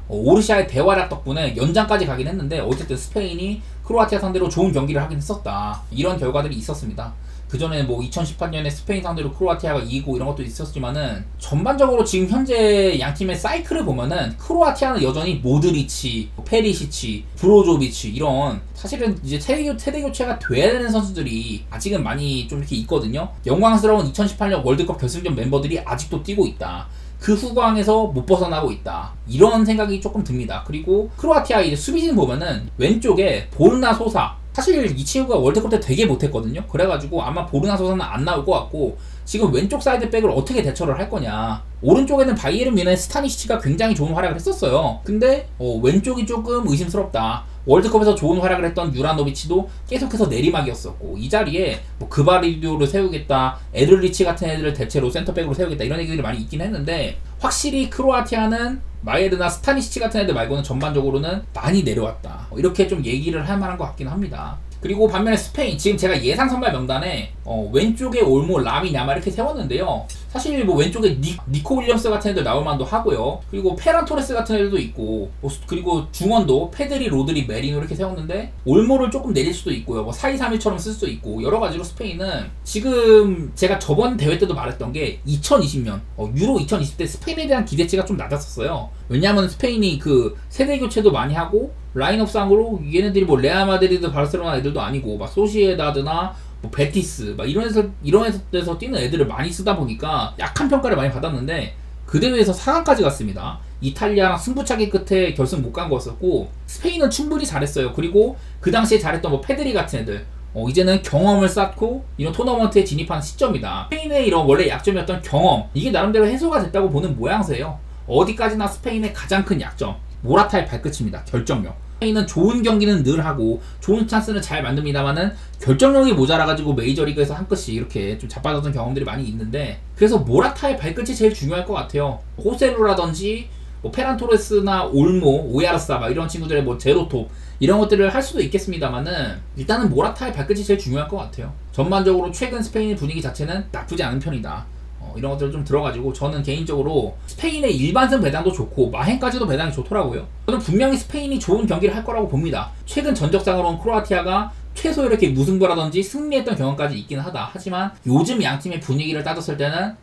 오르샤의 대활약 덕분에 연장까지 가긴 했는데, 어쨌든 스페인이 크로아티아 상대로 좋은 경기를 하긴 했었다. 이런 결과들이 있었습니다. 그 전에 뭐 2018년에 스페인 상대로 크로아티아가 이기고 이런 것도 있었지만은, 전반적으로 지금 현재 양 팀의 사이클을 보면은 크로아티아는 여전히 모드리치, 페리시치, 브로조비치 이런 사실은 이제 세대 교체가 돼야 되는 선수들이 아직은 많이 좀 이렇게 있거든요. 영광스러운 2018년 월드컵 결승전 멤버들이 아직도 뛰고 있다. 그 후광에서 못 벗어나고 있다. 이런 생각이 조금 듭니다. 그리고 크로아티아 이제 수비진 보면은 왼쪽에 보르나 소사, 사실 이 친구가 월드컵 때 되게 못했거든요. 그래가지고 아마 보르나 소사는 안 나올 것 같고, 지금 왼쪽 사이드백을 어떻게 대처를 할 거냐. 오른쪽에는 바이에른 뮌헨 스타니시치가 굉장히 좋은 활약을 했었어요. 근데 왼쪽이 조금 의심스럽다. 월드컵에서 좋은 활약을 했던 유라노비치도 계속해서 내리막이었었고, 이 자리에 뭐 그바리디오를 세우겠다, 에들리치 같은 애들을 대체로 센터백으로 세우겠다, 이런 얘기들이 많이 있긴 했는데, 확실히 크로아티아는 마예르나 스타니시치 같은 애들 말고는 전반적으로는 많이 내려왔다. 이렇게 좀 얘기를 할 만한 것 같긴 합니다. 그리고 반면에 스페인, 지금 제가 예상 선발 명단에 왼쪽에 올모, 라미, 야마 이렇게 세웠는데요. 사실 뭐 왼쪽에 니코 윌리엄스 같은 애들 나올 만도 하고요. 그리고 페란 토레스 같은 애들도 있고, 그리고 중원도 페드리, 로드리, 메리노 이렇게 세웠는데, 올모를 조금 내릴 수도 있고요. 뭐 4-2-3-1처럼 쓸 수도 있고, 여러 가지로 스페인은 지금 제가 저번 대회 때도 말했던 게 2020년 유로 2020때 스페인에 대한 기대치가 좀 낮았었어요. 왜냐하면 스페인이 그 세대 교체도 많이 하고, 라인업상으로 얘네들이 뭐 레알 마드리드, 바르셀로나 애들도 아니고 막 소시에다드나 뭐 베티스 막 이런 데서 뛰는 애들을 많이 쓰다 보니까 약한 평가를 많이 받았는데, 그 대회에서 4강까지 갔습니다. 이탈리아랑 승부차기 끝에 결승 못 간 거였었고, 스페인은 충분히 잘했어요. 그리고 그 당시에 잘했던 뭐 페드리 같은 애들 이제는 경험을 쌓고 이런 토너먼트에 진입한 시점이다. 스페인의 이런 원래 약점이었던 경험, 이게 나름대로 해소가 됐다고 보는 모양새예요. 어디까지나 스페인의 가장 큰 약점, 모라타의 발끝입니다. 결정력. 스페인은 좋은 경기는 늘 하고 좋은 찬스는 잘 만듭니다만은 결정력이 모자라가지고 메이저리그에서 한 끗씩 이렇게 좀 자빠졌던 경험들이 많이 있는데, 그래서 모라타의 발끝이 제일 중요할 것 같아요. 호셀루라든지 뭐 페란 토레스나 올모, 오야르사 막 이런 친구들의 뭐 제로톱 이런 것들을 할 수도 있겠습니다만은, 일단은 모라타의 발끝이 제일 중요할 것 같아요. 전반적으로 최근 스페인의 분위기 자체는 나쁘지 않은 편이다. 이런 것들 좀 들어가지고 저는 개인적으로 스페인의 일반승 배당도 좋고 마행까지도 배당이 좋더라고요. 저는 분명히 스페인이 좋은 경기를 할 거라고 봅니다. 최근 전적상으로는 크로아티아가 최소 이렇게 무승부라든지 승리했던 경험까지 있긴 하다. 하지만 요즘 양팀의 분위기를 따졌을 때는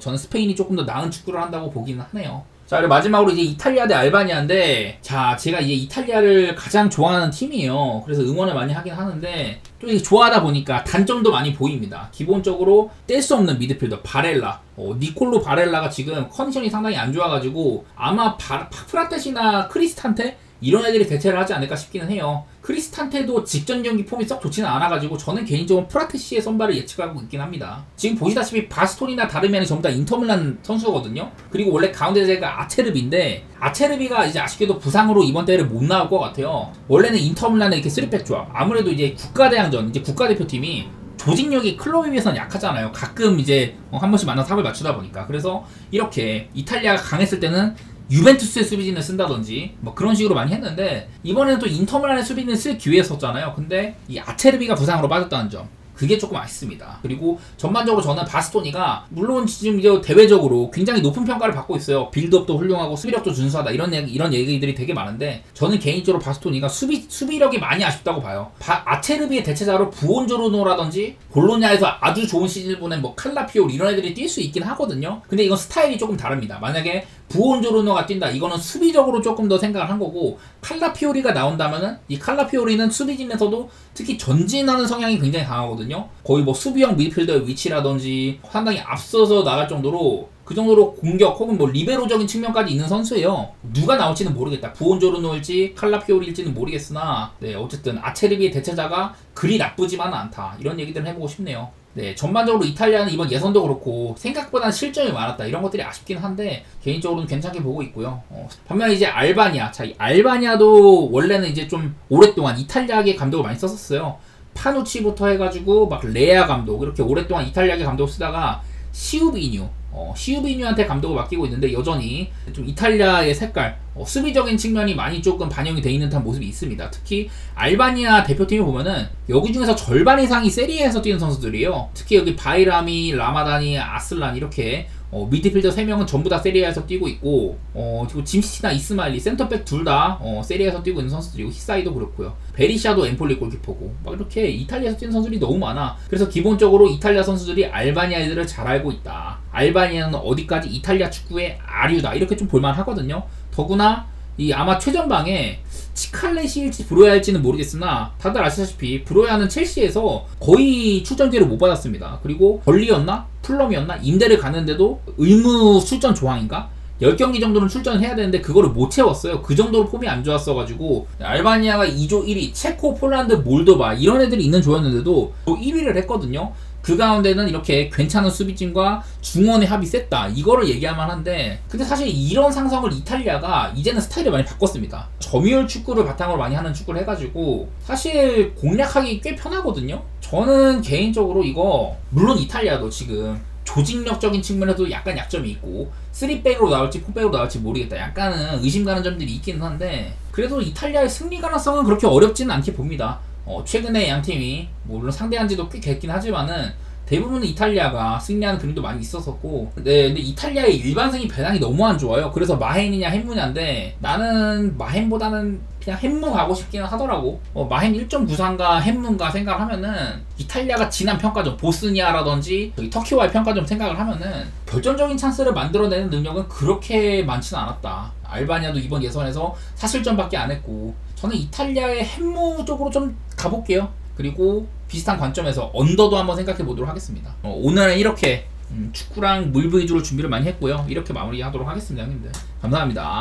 저는 스페인이 조금 더 나은 축구를 한다고 보기는 하네요. 자, 그리고 마지막으로 이제 이탈리아 대 알바니아인데, 자, 제가 이제 이탈리아를 가장 좋아하는 팀이에요. 그래서 응원을 많이 하긴 하는데, 또 이게 좋아하다 보니까 단점도 많이 보입니다. 기본적으로 뗄 수 없는 미드필더 바렐라, 니콜로 바렐라가 지금 컨디션이 상당히 안 좋아가지고 아마 프라테시나 크리스탄테 이런 애들이 대체를 하지 않을까 싶기는 해요. 크리스탄테도 직전 경기 폼이 썩 좋지는 않아가지고 저는 개인적으로 프라테시의 선발을 예측하고 있긴 합니다. 지금 보시다시피 바스토니나 다르면이 전부 다 인터밀란 선수거든요. 그리고 원래 가운데 제가 아체르비인데, 아체르비가 이제 아쉽게도 부상으로 이번 대회를 못 나올 것 같아요. 원래는 인터밀란의 이렇게 3백 조합, 아무래도 이제 국가대항전, 이제 국가대표팀이 조직력이 클럽에 비해서는 약하잖아요. 가끔 이제 한 번씩 만나서 합을 맞추다 보니까. 그래서 이렇게 이탈리아가 강했을 때는 유벤투스의 수비진을 쓴다든지 뭐 그런 식으로 많이 했는데, 이번에는 또 인터밀란의 수비진을 쓸 기회였었잖아요. 근데 이 아체르비가 부상으로 빠졌다는 점, 그게 조금 아쉽습니다. 그리고 전반적으로 저는 바스토니가 물론 지금 이제 대외적으로 굉장히 높은 평가를 받고 있어요. 빌드업도 훌륭하고 수비력도 준수하다, 이런 얘기들이 되게 많은데, 저는 개인적으로 바스토니가 수비력이 많이 아쉽다고 봐요. 아체르비의 대체자로 부온조르노라든지 볼로냐에서 아주 좋은 시즌을 보낸 뭐 칼라피오리 이런 애들이 뛸 수 있긴 하거든요. 근데 이건 스타일이 조금 다릅니다. 만약에 부온조르노가 뛴다, 이거는 수비적으로 조금 더 생각을 한 거고, 칼라피오리가 나온다면은 이 칼라피오리는 수비진에서도 특히 전진하는 성향이 굉장히 강하거든요. 거의 뭐 수비형 미드필더의 위치라든지 상당히 앞서서 나갈 정도로, 그 정도로 공격 혹은 뭐 리베로적인 측면까지 있는 선수예요. 누가 나올지는 모르겠다. 부온조르노일지 칼라피오리일지는 모르겠으나, 네, 어쨌든 아체르비의 대체자가 그리 나쁘지만은 않다, 이런 얘기들을 해보고 싶네요. 네, 전반적으로 이탈리아는 이번 예선도 그렇고 생각보다는 실점이 많았다, 이런 것들이 아쉽긴 한데 개인적으로는 괜찮게 보고 있고요. 반면에 이제 알바니아, 자, 이 알바니아도 원래는 이제 좀 오랫동안 이탈리아계 감독을 많이 썼었어요. 파누치부터 해가지고 막 레아 감독, 이렇게 오랫동안 이탈리아계 감독을 쓰다가 시우비뉴한테 감독을 맡기고 있는데, 여전히 좀 이탈리아의 색깔, 수비적인 측면이 많이 조금 반영이 돼 있는 듯한 모습이 있습니다. 특히 알바니아 대표팀을 보면은 여기 중에서 절반 이상이 세리에에서 뛰는 선수들이에요. 특히 여기 바이라미, 라마다니, 아슬란, 이렇게 미드필더 3명은 전부 다 세리에에서 뛰고 있고, 그리고 짐시티나 이스마일리 센터백 둘 다 세리에에서 뛰고 있는 선수들이고, 히사이도 그렇고요. 베리샤도 엠폴리 골키퍼고, 막 이렇게 이탈리아에서 뛰는 선수들이 너무 많아. 그래서 기본적으로 이탈리아 선수들이 알바니아 애들을 잘 알고 있다. 알바니아는 어디까지 이탈리아 축구의 아류다, 이렇게 좀 볼만하거든요. 더구나 이 아마 최전방에 치칼레시일지 브로야일지는 모르겠으나 다들 아시다시피 브로야는 첼시에서 거의 출전 기회를 못 받았습니다. 그리고 벌리였나? 풀럼이었나? 임대를 가는데도 의무 출전 조항인가? 10경기 정도는 출전을 해야 되는데 그거를 못 채웠어요. 그 정도로 폼이 안 좋았어가지고 알바니아가 2조 1위, 체코, 폴란드, 몰도바 이런 애들이 있는 조였는데도 1위를 했거든요. 그 가운데는 이렇게 괜찮은 수비진과 중원의 합이 셌다, 이거를 얘기할만 한데, 근데 사실 이런 상성을 이탈리아가 이제는 스타일을 많이 바꿨습니다. 점유율 축구를 바탕으로 많이 하는 축구를 해가지고 사실 공략하기 꽤 편하거든요. 저는 개인적으로 이거, 물론 이탈리아도 지금 조직력적인 측면에도 약간 약점이 있고 3백으로 나올지 4백으로 나올지 모르겠다, 약간은 의심 가는 점들이 있기는 한데, 그래도 이탈리아의 승리 가능성은 그렇게 어렵지는 않게 봅니다. 최근에 양 팀이 물론 상대한 지도 꽤 됐긴 하지만은 대부분 이탈리아가 승리하는 그림도 많이 있었었고, 네, 근데 이탈리아의 일반승이 배당이 너무 안 좋아요. 그래서 마헨이냐 햄무냐인데, 나는 마헨보다는 그냥 햄무 가고 싶기는 하더라고. 마헨 1.93가 햄무인가 생각을 하면은, 이탈리아가 지난 평가전 보스니아라든지 터키와의 평가전 생각을 하면은 결정적인 찬스를 만들어내는 능력은 그렇게 많지는 않았다. 알바니아도 이번 예선에서 사실점밖에 안 했고, 저는 이탈리아의 햄무 쪽으로 좀 가볼게요. 그리고 비슷한 관점에서 언더도 한번 생각해 보도록 하겠습니다. 오늘은 이렇게 축구랑 물브 위주로 준비를 많이 했고요. 이렇게 마무리하도록 하겠습니다, 형님들. 감사합니다.